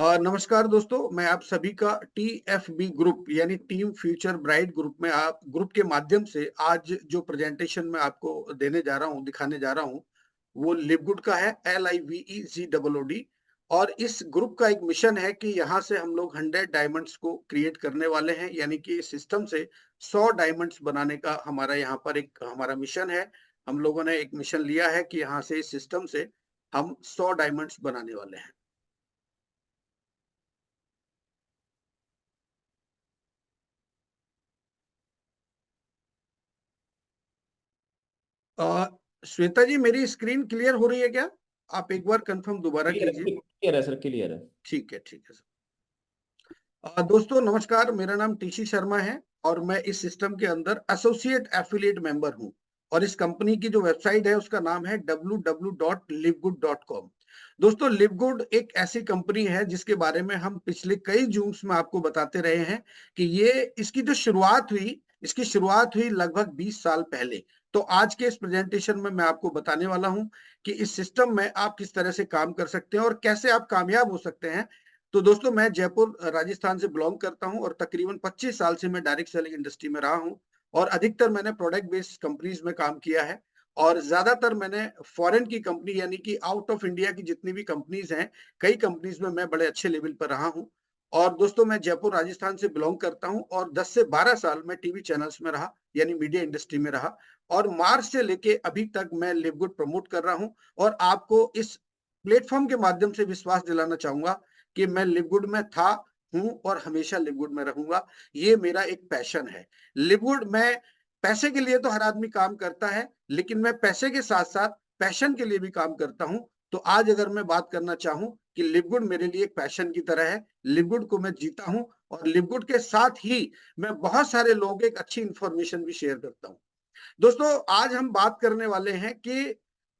नमस्कार दोस्तों, मैं आप सभी का टीएफबी ग्रुप यानी टीम फ्यूचर ब्राइट ग्रुप के माध्यम से आज जो प्रेजेंटेशन मैं आपको देने जा रहा हूँ, दिखाने जा रहा हूँ, वो लिवगुड का है, LIVEGOOD। और इस ग्रुप का एक मिशन है कि यहाँ से हम लोग 100 डायमंड्स को क्रिएट करने वाले हैं, यानी कि इस सिस्टम से 100 डायमंड्स बनाने का हमारा यहाँ पर एक हमारा मिशन है। हम लोगों ने एक मिशन लिया है कि यहाँ से इस सिस्टम से हम 100 डायमंड्स बनाने वाले हैं। अ, श्वेता जी, मेरी स्क्रीन क्लियर हो रही है क्या? आप एक बार कंफर्म दोबारा कीजिए। क्लियर है सर, क्लियर है। ठीक है सर। दोस्तों नमस्कार, मेरा नाम टीसी शर्मा है और मैं इस सिस्टम के अंदर एसोसिएट एफिलिएट मेंबर हूं। और इस कंपनी की जो वेबसाइट है उसका नाम है www.livegood.com। दोस्तों, लिवगुड एक ऐसी कंपनी है जिसके बारे में हम पिछले कई जूम्स में आपको बताते रहे हैं कि इसकी शुरुआत हुई लगभग 20 साल पहले। तो आज के इस प्रेजेंटेशन में मैं आपको बताने वाला हूं कि इस सिस्टम में आप किस तरह से काम कर सकते हैं और कैसे आप कामयाब हो सकते हैं। तो दोस्तों, मैं जयपुर राजस्थान से बिलोंग करता हूं और तकरीबन 25 साल से मैं डायरेक्ट सेलिंग इंडस्ट्री में रहा हूं और अधिकतर मैंने प्रोडक्ट बेस्ड कंपनीज में काम किया है। और ज्यादातर मैंने फॉरेन की कंपनी यानी कि आउट ऑफ इंडिया की जितनी भी कंपनीज हैं, कई कंपनीज में मैं बड़े अच्छे लेवल पर रहा हूं। और दोस्तों, मैं जयपुर राजस्थान से बिलोंग करता हूं और 10 से 12 साल मैं टीवी चैनल्स में रहा, यानी मीडिया इंडस्ट्री में रहा। और मार्च से लेके अभी तक मैं लिवगुड प्रमोट कर रहा हूं और आपको इस प्लेटफॉर्म के माध्यम से विश्वास दिलाना चाहूंगा कि मैं लिवगुड में था, हूं और हमेशा लिवगुड में रहूंगा। ये मेरा एक पैशन है। लिवगुड में पैसे के लिए तो हर आदमी काम करता है, लेकिन मैं पैसे के साथ साथ पैशन के लिए भी काम करता हूं। तो आज अगर मैं बात करना चाहूं कि लिवगुड मेरे लिए एक पैशन की तरह है, लिवगुड को मैं जीता हूं और लिवगुड के साथ ही मैं बहुत सारे लोगों को एक अच्छी इंफॉर्मेशन भी शेयर करता हूं। दोस्तों, आज हम बात करने वाले हैं कि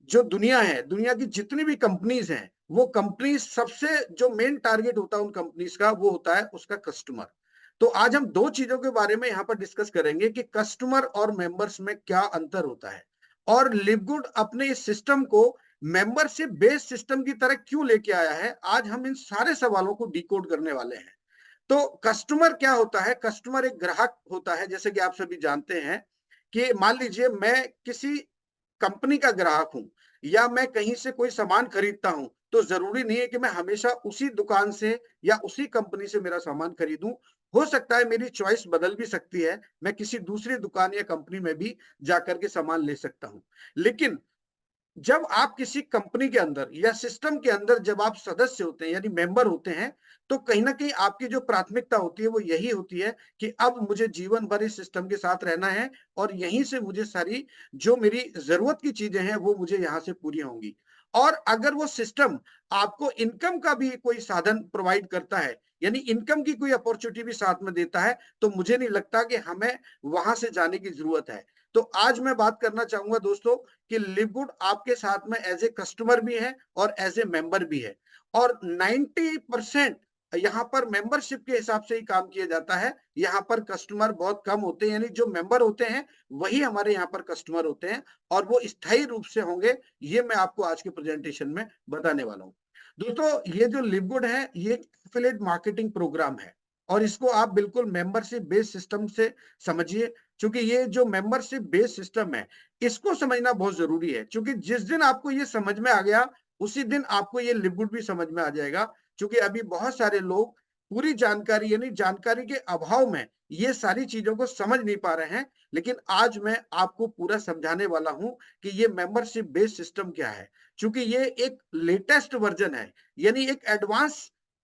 जो दुनिया है, दुनिया की जितनी भी कंपनीज हैं, वो कंपनीज सबसे जो मेन टारगेट होता है उन कंपनीज का, वो होता है उसका कस्टमर। तो आज हम दो चीजों के बारे में यहाँ पर डिस्कस करेंगे कि कस्टमर और मेंबर्स में क्या अंतर होता है और लिवगुड अपने इस सिस्टम को मेंबरशिप बेस्ड सिस्टम की तरह क्यों लेके आया है। आज हम इन सारे सवालों को डिकोड करने वाले हैं। तो कस्टमर क्या होता है? कस्टमर एक ग्राहक होता है, जैसे कि आप सभी जानते हैं कि मान लीजिए मैं किसी कंपनी का ग्राहक हूं या मैं कहीं से कोई सामान खरीदता हूं, तो जरूरी नहीं है कि मैं हमेशा उसी दुकान से या उसी कंपनी से मेरा सामान खरीदूं। हो सकता है मेरी चॉइस बदल भी सकती है, मैं किसी दूसरी दुकान या कंपनी में भी जाकर के सामान ले सकता हूं। लेकिन जब आप किसी कंपनी के अंदर या सिस्टम के अंदर जब आप सदस्य होते हैं यानी मेंबर होते हैं, तो कहीं ना कहीं आपकी जो प्राथमिकता होती है वो यही होती है कि अब मुझे जीवन भर इस सिस्टम के साथ रहना है और यहीं से मुझे सारी जो मेरी जरूरत की चीजें हैं वो मुझे यहाँ से पूरी होंगी। और अगर वो सिस्टम आपको इनकम का भी कोई साधन प्रोवाइड करता है, यानी इनकम की कोई अपॉर्चुनिटी भी साथ में देता है, तो मुझे नहीं लगता कि हमें वहां से जाने की जरूरत है। तो आज मैं बात करना चाहूंगा दोस्तों कि लिवगुड आपके साथ में एज ए कस्टमर भी है और एज ए मेंबर भी है। और 90% यहाँ पर मेंबरशिप के हिसाब से ही काम किया जाता है। यहाँ पर कस्टमर बहुत कम होते हैं, यानी जो मेंबर होते हैं वही हमारे यहाँ पर कस्टमर होते हैं और वो स्थायी रूप से होंगे। ये मैं आपको आज के प्रेजेंटेशन में बताने वाला हूँ। दोस्तों, ये जो लिवगुड है ये एफिलिएट मार्केटिंग प्रोग्राम है और इसको आप बिल्कुल मेंबरशिप बेस्ड सिस्टम से समझिए। क्योंकि ये जो मेंबरशिप बेस्ड सिस्टम है, इसको समझना बहुत जरूरी है, क्योंकि जिस दिन आपको ये समझ में आ गया उसी दिन आपको ये लिवगुड भी समझ में आ जाएगा। क्योंकि अभी बहुत सारे लोग पूरी जानकारी यानी जानकारी के अभाव में ये सारी चीजों को समझ नहीं पा रहे हैं। लेकिन आज मैं आपको पूरा समझाने वाला हूं कि ये मेंबरशिप बेस्ड सिस्टम क्या है। क्योंकि ये एक लेटेस्ट वर्जन है, यानी एक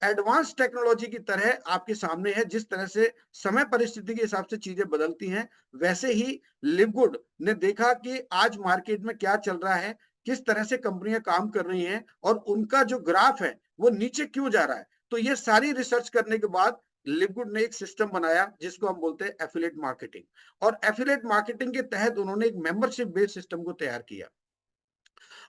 एडवांस टेक्नोलॉजी की तरह आपके सामने है। जिस तरह से समय परिस्थिति के हिसाब से चीजें बदलती हैं, वैसे ही लिवगुड ने देखा कि आज मार्केट में क्या चल रहा है, किस तरह से कंपनियां काम कर रही हैं और उनका जो ग्राफ है वो नीचे क्यों जा रहा है। तो ये सारी रिसर्च करने के बाद लिवगुड ने एक सिस्टम बनाया जिसको हम बोलते हैं एफिलिएट मार्केटिंग। और एफिलिएट मार्केटिंग के तहत उन्होंने एक मेंबरशिप बेस्ड सिस्टम को तैयार किया।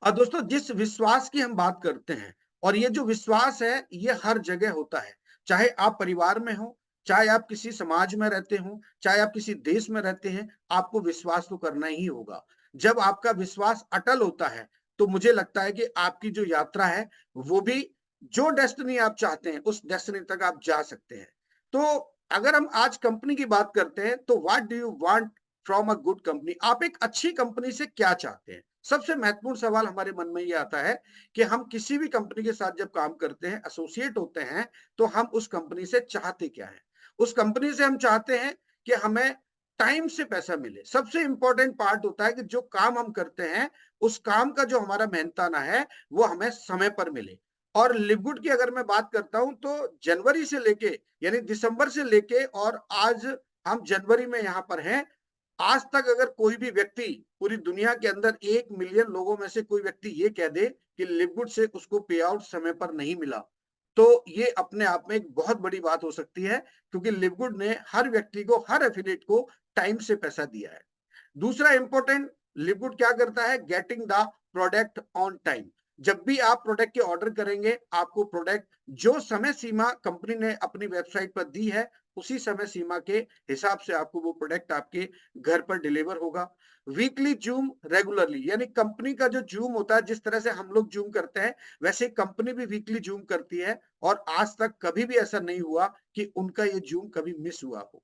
और दोस्तों, जिस विश्वास की हम बात करते हैं, और ये जो विश्वास है ये हर जगह होता है। चाहे आप परिवार में हो, चाहे आप किसी समाज में रहते हो, चाहे आप किसी देश में रहते हैं, आपको विश्वास तो करना ही होगा। जब आपका विश्वास अटल होता है तो मुझे लगता है कि आपकी जो यात्रा है वो भी जो डेस्टिनी आप चाहते हैं उस डेस्टिनी तक आप जा सकते हैं। तो अगर हम आज कंपनी की बात करते हैं तो what do you want from a good company? आप एक अच्छी कंपनी से क्या चाहते हैं? सबसे महत्वपूर्ण सवाल हमारे मन में ये आता है कि हम किसी भी कंपनी के साथ जब काम करते हैं, एसोसिएट होते हैं, तो हम उस कंपनी से चाहते क्या हैं? उस कंपनी से हम चाहते हैं कि हमें टाइम से पैसा मिले। सबसे इम्पोर्टेंट पार्ट होता है कि जो काम हम करते हैं, उस काम का जो हमारा मेहनताना है, वो हमें समय पर मिले। और लिवगुड की अगर मैं बात करता हूँ तो जनवरी से लेके यानी दिसंबर से लेके और आज हम जनवरी में यहाँ पर हैं, आज तक अगर कोई भी व्यक्ति पूरी दुनिया के अंदर 1 मिलियन लोगों में से कोई व्यक्ति ये कह दे कि लिवगुड से उसको पे आउट समय पर नहीं मिला, तो ये अपने आप में एक बहुत बड़ी बात हो सकती है, क्योंकि लिवगुड ने हर व्यक्ति को, हर एफिलिएट को टाइम से पैसा दिया है। दूसरा इंपॉर्टेंट, लिवगुड क्या करता है? Getting the product on time. जब भी आप प्रोडक्ट के ऑर्डर करेंगे, आपको प्रोडक्ट जो समय सीमा कंपनी ने अपनी वेबसाइट पर दी है, उसी समय सीमा के हिसाब से आपको वो प्रोडक्ट आपके घर पर डिलीवर होगा। वीकली जूम रेगुलरली, यानी कंपनी का जो जूम होता है, जिस तरह से हम लोग जूम करते हैं, वैसे कंपनी भी वीकली जूम करती है और आज तक कभी भी ऐसा नहीं हुआ कि उनका ये जूम कभी मिस हुआ हो।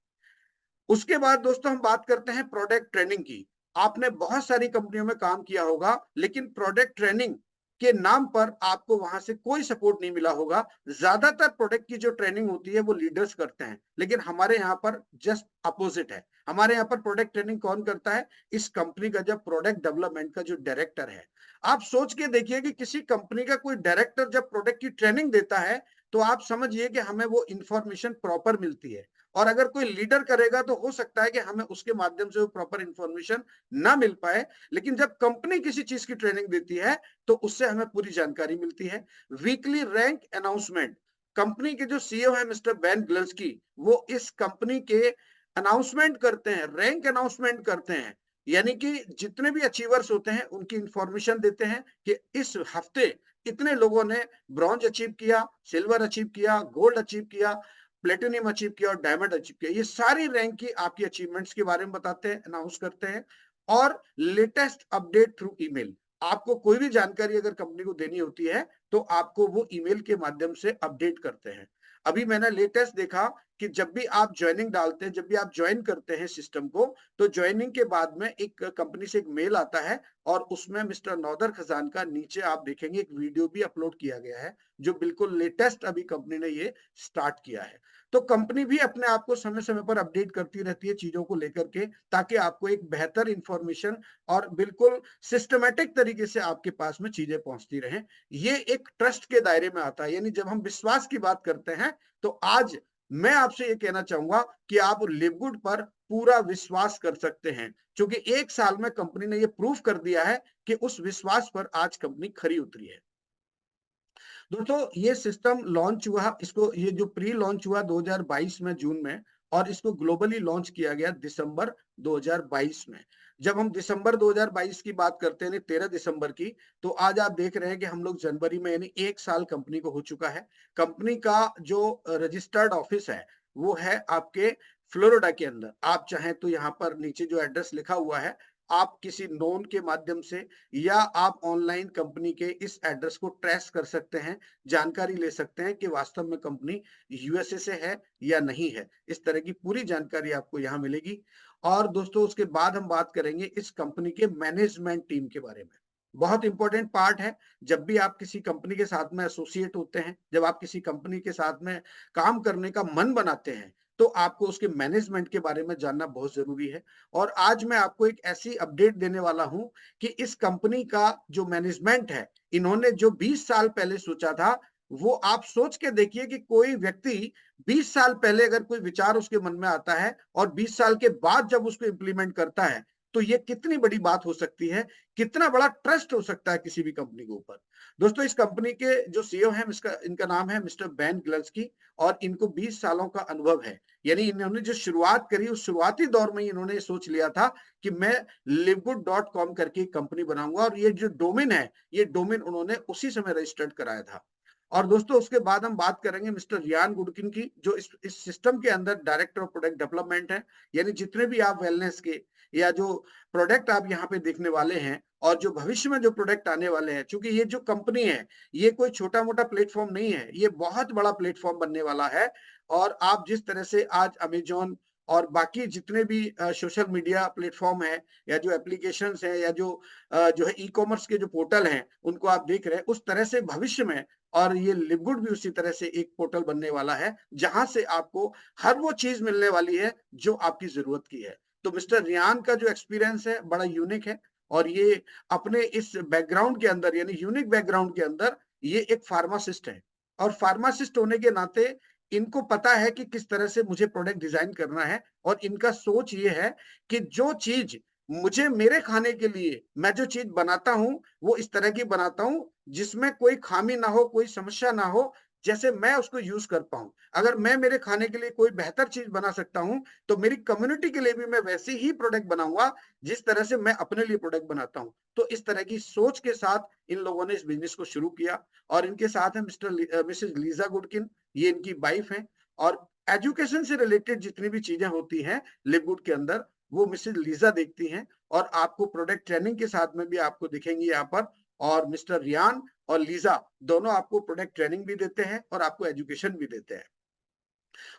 उसके बाद दोस्तों हम बात करते हैं प्रोडक्ट ट्रेनिंग की। आपने बहुत सारी कंपनियों में काम किया होगा, लेकिन प्रोडक्ट ट्रेनिंग के नाम पर आपको वहां से कोई सपोर्ट नहीं मिला होगा। ज्यादातर प्रोडक्ट की जो ट्रेनिंग होती है वो लीडर्स करते हैं, लेकिन हमारे यहाँ पर जस्ट अपोजिट है। हमारे यहाँ पर प्रोडक्ट ट्रेनिंग कौन करता है? इस कंपनी का जब प्रोडक्ट डेवलपमेंट का जो डायरेक्टर है। आप सोच के देखिए कि किसी कंपनी का कोई डायरेक्टर जब प्रोडक्ट की ट्रेनिंग देता है, तो आप समझिए कि हमें वो इंफॉर्मेशन प्रॉपर मिलती है। और अगर कोई लीडर करेगा तो हो सकता है कि हमें उसके माध्यम से वो प्रॉपर इंफॉर्मेशन ना मिल पाए, लेकिन जब कंपनी किसी चीज की ट्रेनिंग देती है तो उससे हमें पूरी जानकारी मिलती है। वीकली रैंक अनाउंसमेंट, कंपनी के जो सीईओ है मिस्टर बेन ग्लस्की, वो इस कंपनी के अनाउंसमेंट करते हैं, रैंक अनाउंसमेंट करते हैं, यानी कि जितने भी अचीवर्स होते हैं उनकी इंफॉर्मेशन देते हैं कि इस हफ्ते इतने लोगों ने ब्रॉन्ज अचीव किया, सिल्वर अचीव किया, गोल्ड अचीव किया, प्लेटिनियम अचीव किया और डायमंड अचीव किया। ये सारी रैंक की आपकी अचीवमेंट्स के बारे में बताते हैं, अनाउंस करते हैं। और लेटेस्ट अपडेट थ्रू ईमेल, आपको कोई भी जानकारी अगर कंपनी को देनी होती है तो आपको वो ईमेल के माध्यम से अपडेट करते हैं। अभी मैंने लेटेस्ट देखा कि जब भी आप ज्वाइनिंग डालते हैं, जब भी आप ज्वाइन करते हैं सिस्टम को, तो ज्वाइनिंग के बाद में एक कंपनी से एक मेल आता है और उसमें मिस्टर नौदर खजान का नीचे आप देखेंगे एक वीडियो भी अपलोड किया गया है, जो बिल्कुल लेटेस्ट अभी कंपनी ने ये स्टार्ट किया है। तो कंपनी भी अपने आप को समय समय पर अपडेट करती रहती है चीजों को लेकर के, ताकि आपको एक बेहतर इंफॉर्मेशन और बिल्कुल सिस्टमेटिक तरीके से आपके पास में चीजें पहुंचती रहें। ये एक ट्रस्ट के दायरे में आता है, यानी जब हम विश्वास की बात करते हैं तो आज मैं आपसे ये कहना चाहूंगा कि आप लिवगुड पर पूरा विश्वास कर सकते हैं, क्योंकि 1 साल में कंपनी ने ये प्रूफ कर दिया है कि उस विश्वास पर आज कंपनी खरी उतरी है। दोस्तों ये सिस्टम लॉन्च हुआ, इसको ये जो प्री लॉन्च हुआ 2022 में जून में, और इसको ग्लोबली लॉन्च किया गया दिसंबर 2022 में। जब हम दिसंबर 2022 की बात करते हैं, 13 दिसंबर की, तो आज आप देख रहे हैं कि हम लोग जनवरी में, यानी 1 साल कंपनी को हो चुका है। कंपनी का जो रजिस्टर्ड ऑफिस है वो है आपके फ्लोरिडा के अंदर। आप चाहें तो यहाँ पर नीचे जो एड्रेस लिखा हुआ है, आप किसी नोन के माध्यम से या आप ऑनलाइन कंपनी के इस एड्रेस को ट्रेस कर सकते हैं, जानकारी ले सकते हैं कि वास्तव में कंपनी यूएसए से है या नहीं है। इस तरह की पूरी जानकारी आपको यहाँ मिलेगी। और दोस्तों उसके बाद हम बात करेंगे इस कंपनी के मैनेजमेंट टीम के बारे में। बहुत इंपॉर्टेंट पार्ट है। जब भी आप किसी कंपनी के साथ में एसोसिएट होते हैं, जब आप किसी कंपनी के साथ में काम करने का मन बनाते हैं, तो आपको उसके मैनेजमेंट के बारे में जानना बहुत जरूरी है। और आज मैं आपको एक ऐसी अपडेट देने वाला हूं कि इस कंपनी का जो मैनेजमेंट है, इन्होंने जो 20 साल पहले सोचा था, वो आप सोच के देखिए कि कोई व्यक्ति 20 साल पहले अगर कोई विचार उसके मन में आता है और 20 साल के बाद जब उसको इंप्लीमेंट करता है, तो ये कितनी बड़ी बात हो सकती है, कितना बड़ा ट्रस्ट हो सकता है किसी भी कंपनी के ऊपर। दोस्तों इस कंपनी के जो सीईओ हैं, इनका नाम है मिस्टर बेन ग्लस्की, और इनको 20 सालों का अनुभव है। यानी इन्होंने जो शुरुआत करी, उस शुरुआती दौर में इन्होंने सोच लिया था कि मैं livegood.com करके कंपनी बनाऊंगा, और ये जो डोमेन है, ये डोमेन उन्होंने उसी समय रजिस्टर्ड कराया था। और दोस्तों उसके बाद हम बात करेंगे मिस्टर रियान गुडकिन की, जो इस सिस्टम के अंदर डायरेक्टर ऑफ प्रोडक्ट डेवलपमेंट है। यानी जितने भी आप वेलनेस के या जो प्रोडक्ट आप यहाँ पे देखने वाले हैं और जो भविष्य में जो प्रोडक्ट आने वाले हैं, क्योंकि ये जो कंपनी है ये कोई छोटा मोटा प्लेटफॉर्म नहीं है, ये बहुत बड़ा प्लेटफॉर्म बनने वाला है। और आप जिस तरह से आज अमेजॉन और बाकी जितने भी सोशल मीडिया प्लेटफॉर्म है या जो एप्लीकेशंस है या जो है ई कॉमर्स के जो पोर्टल हैं उनको आप देख रहे हैं, उस तरह से भविष्य में और ये लिवगुड भी उसी तरह से एक पोर्टल बनने वाला है जहां से आपको हर वो चीज मिलने वाली है जो आपकी जरूरत की है। तो मिस्टर रियान का जो एक्सपीरियंस है बड़ा यूनिक है और ये अपने इस बैकग्राउंड के अंदर यानी यूनिक बैकग्राउंड के अंदर ये एक फार्मासिस्ट है और फार्मासिस्ट होने के नाते इनको पता है कि किस तरह से मुझे प्रोडक्ट डिजाइन करना है और इनका सोच ये है कि जो चीज मुझे मेरे खाने के लिए मैं जो चीज बनाता हूं वो इस तरह की बनाता हूं जिसमें कोई खामी ना हो, कोई समस्या ना हो, जैसे मैं उसको यूज कर पाऊं। अगर मैं मेरे खाने के लिए कोई बेहतर चीज बना सकता हूं तो मेरी कम्युनिटी के लिए भी मैं वैसे ही प्रोडक्ट बनाऊंगा जिस तरह से मैं अपने लिए प्रोडक्ट बनाता हूं। तो इस तरह की सोच के साथ इन लोगों ने इस बिजनेस को शुरू किया और इनके साथ है मिसेज लीजा गुडकिन, ये इनकी वाइफ है। और एजुकेशन से रिलेटेड जितनी भी चीजें होती हैं लिवगुड के अंदर वो मिसेज लीजा देखती हैं और आपको प्रोडक्ट ट्रेनिंग के साथ में भी आपको दिखेंगी यहाँ पर। और मिस्टर रियान और लीजा दोनों आपको प्रोडक्ट ट्रेनिंग भी देते हैं और आपको एजुकेशन भी देते हैं।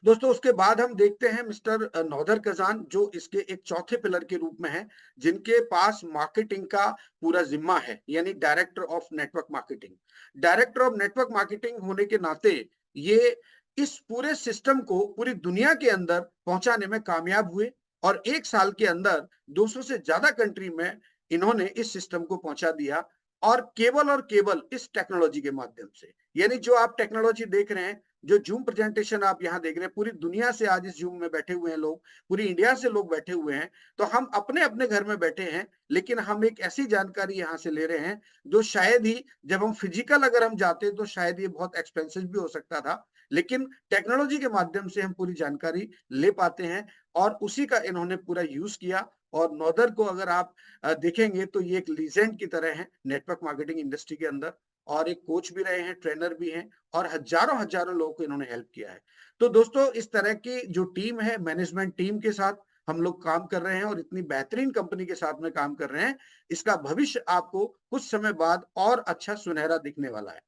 दोस्तों उसके बाद हम देखते हैं मिस्टर नौदर कजान, जो इसके एक चौथे पिलर के रूप में है, जिनके पास मार्केटिंग का पूरा जिम्मा है, यानी director of network marketing. Director of network marketing होने के नाते ये इस पूरे सिस्टम को पूरी दुनिया के अंदर पहुंचाने में कामयाब हुए और 1 साल के अंदर 200 से ज्यादा कंट्री में इन्होंने इस सिस्टम को पहुंचा दिया और केवल इस टेक्नोलॉजी के माध्यम से। यानी जो आप टेक्नोलॉजी देख रहे हैं, जो जूम प्रेजेंटेशन आप यहाँ देख रहे हैं, पूरी दुनिया से आज इस जूम में बैठे हुए हैं लोग, पूरी इंडिया से लोग बैठे हुए हैं। तो हम अपने अपने घर में बैठे हैं लेकिन हम एक ऐसी जानकारी यहाँ से ले रहे हैं जो शायद ही जब हम फिजिकल अगर हम जाते तो शायद ये बहुत एक्सपेंसिव भी हो सकता था, लेकिन टेक्नोलॉजी के माध्यम से हम पूरी जानकारी ले पाते हैं और उसी का इन्होंने पूरा यूज किया। और नौदर को अगर आप देखेंगे तो ये एक लीजेंड की तरह है नेटवर्क मार्केटिंग इंडस्ट्री के अंदर और एक कोच भी रहे हैं, ट्रेनर भी हैं और हजारों हजारों लोगों को इन्होंने हेल्प किया है। तो दोस्तों इस तरह की जो टीम है, मैनेजमेंट टीम के साथ हम लोग काम कर रहे हैं और इतनी बेहतरीन कंपनी के साथ में काम कर रहे हैं, इसका भविष्य आपको कुछ समय बाद और अच्छा सुनहरा दिखने वाला है।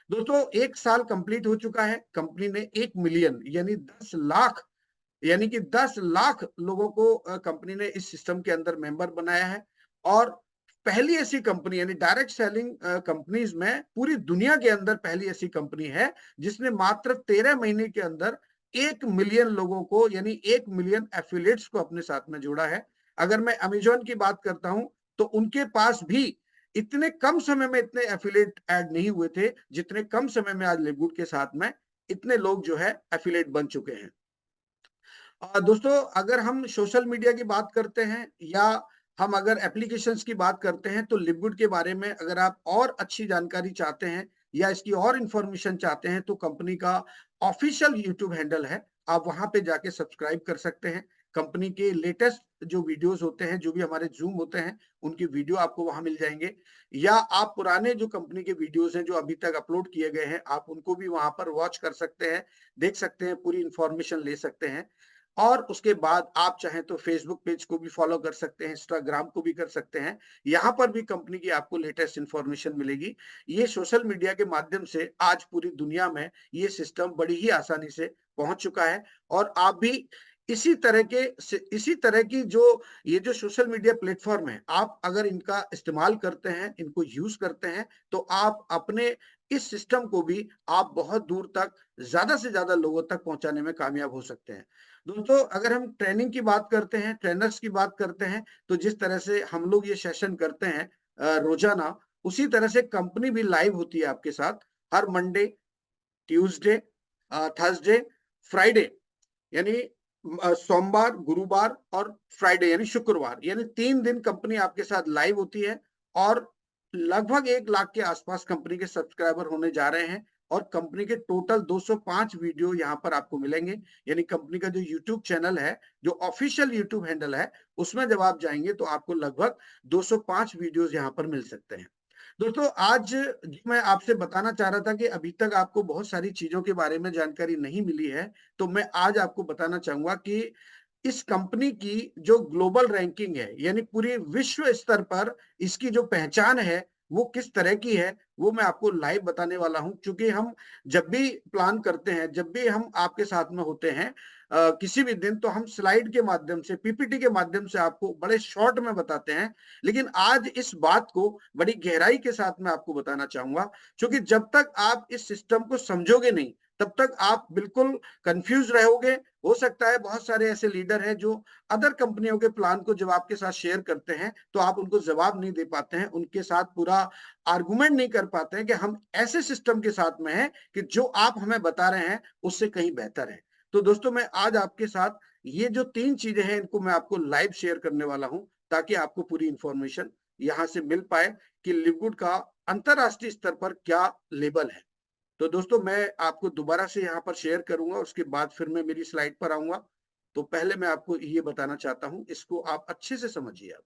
दोस्तों 1 साल कंप्लीट हो चुका है, कंपनी ने 1 मिलियन यानी 10 लाख यानी कि 10 लाख लोगों को कंपनी ने इस सिस्टम के अंदर मेंबर बनाया है और पहली ऐसी कंपनी यानी डायरेक्ट सेलिंग कंपनीज में पूरी दुनिया के अंदर पहली ऐसी कंपनी है जिसने मात्र 13 महीने के अंदर 1 मिलियन लोगों को यानी 1 मिलियन एफिलिएट्स को अपने साथ में जोड़ा है। अगर मैं अमेजोन की बात करता हूं तो उनके पास भी इतने कम समय में इतने एफिलिएट ऐड नहीं हुए थे जितने कम समय में आज लिवगुड के साथ में इतने लोग जो है एफिलिएट बन चुके हैं। दोस्तों अगर हम सोशल मीडिया की बात करते हैं या हम अगर एप्लीकेशंस की बात करते हैं तो लिवगुड के बारे में अगर आप और अच्छी जानकारी चाहते हैं या इसकी और इंफॉर्मेशन चाहते हैं तो कंपनी का ऑफिशियल यूट्यूब हैंडल है, आप वहां पे जाके सब्सक्राइब कर सकते हैं। कंपनी के लेटेस्ट जो वीडियोस होते हैं, जो भी हमारे जूम होते हैं, उनकी वीडियो आपको वहां मिल जाएंगे या आप पुराने जो कंपनी के वीडियोस हैं जो अभी तक अपलोड किए गए हैं आप उनको भी वहां पर वॉच कर सकते हैं, देख सकते हैं, पूरी इंफॉर्मेशन ले सकते हैं। और उसके बाद आप चाहें तो फेसबुक पेज को भी फॉलो कर सकते हैं, इंस्टाग्राम को भी कर सकते हैं। यहाँ पर भी कंपनी की आपको लेटेस्ट इंफॉर्मेशन मिलेगी। ये सोशल मीडिया के माध्यम से आज पूरी दुनिया में ये सिस्टम बड़ी ही आसानी से पहुंच चुका है और आप भी इसी तरह की ये जो सोशल मीडिया प्लेटफॉर्म है, आप अगर इनका इस्तेमाल करते हैं, इनको यूज करते हैं तो आप अपने इस सिस्टम को भी आप बहुत दूर तक ज्यादा से ज्यादा लोगों तक पहुंचाने में कामयाब हो सकते हैं। दोस्तों अगर हम ट्रेनिंग की बात करते हैं, ट्रेनर्स की बात करते हैं, तो जिस तरह से हम लोग ये सेशन करते हैं रोजाना, उसी तरह से कंपनी भी लाइव होती है आपके साथ हर मंडे, ट्यूसडे, थर्सडे, फ्राइडे, यानी सोमवार, गुरुवार और फ्राइडे यानी शुक्रवार, यानी 3 दिन कंपनी आपके साथ लाइव होती है और लगभग 1 लाख के आसपास कंपनी के सब्सक्राइबर होने जा रहे हैं और कंपनी के टोटल 205 वीडियो यहाँ पर आपको मिलेंगे। यानी कंपनी का जो यूट्यूब चैनल है, जो ऑफिशियल यूट्यूब हैंडल है, उसमें जब आप जाएंगे तो आपको लगभग 205 वीडियोस यहाँ पर मिल सकते हैं। दोस्तों आज मैं आपसे बताना चाह रहा था कि अभी तक आपको बहुत सारी चीज़ों के बारे में जानकारी नहीं मिली है, तो मैं आज आपको बताना चाहूँगा कि इस कंपनी की जो ग्लोबल रैंकिंग है, यानी पूरी विश्व स्तर पर इसकी जो पहचान है, वो किस तरह की है, वो मैं आपको लाइव बताने वाला हूँ। क्योंकि हम जब भी प्लान करते हैं, जब भी हम आपके साथ में होते हैं किसी भी दिन, तो हम स्लाइड के माध्यम से, पीपीटी के माध्यम से आपको बड़े शॉर्ट में बताते हैं। लेकिन आज इस बात को बड़ी गहराई के साथ मैं आपको बताना चाहूँगा, क्योंकि जब तक आप इस सिस्टम को समझोगे नहीं, तब तक आप बिल्कुल कन्फ्यूज़ रहोगे। हो सकता है बहुत सारे ऐसे लीडर हैं जो अदर कंपनियों के प्लान को जब आपके साथ शेयर करते हैं, तो आप उनको जवाब नहीं दे पाते हैं, उनके साथ पूरा आर्गुमेंट नहीं कर पाते हैं कि हम ऐसे सिस्टम के साथ में हैं कि जो आप हमें बता रहे हैं, उससे कहीं बेहतर है। तो दोस्तों मैं आज आपके साथ ये जो 3 चीज़ें हैं, इनको मैं आपको लाइव शेयर करने वाला हूँ, ताकि आपको पूरी इन्फॉर्मेशन यहाँ से मिल पाए कि लिवगुड का अंतरराष्ट्रीय स्तर पर क्या लेबल है। तो दोस्तों मैं आपको दोबारा से यहाँ पर शेयर करूँगा, उसके बाद फिर मैं मेरी स्लाइड पर आऊँगा। तो पहले मैं आपको ये बताना चाहता हूँ, इसको आप अच्छे से समझिए आप।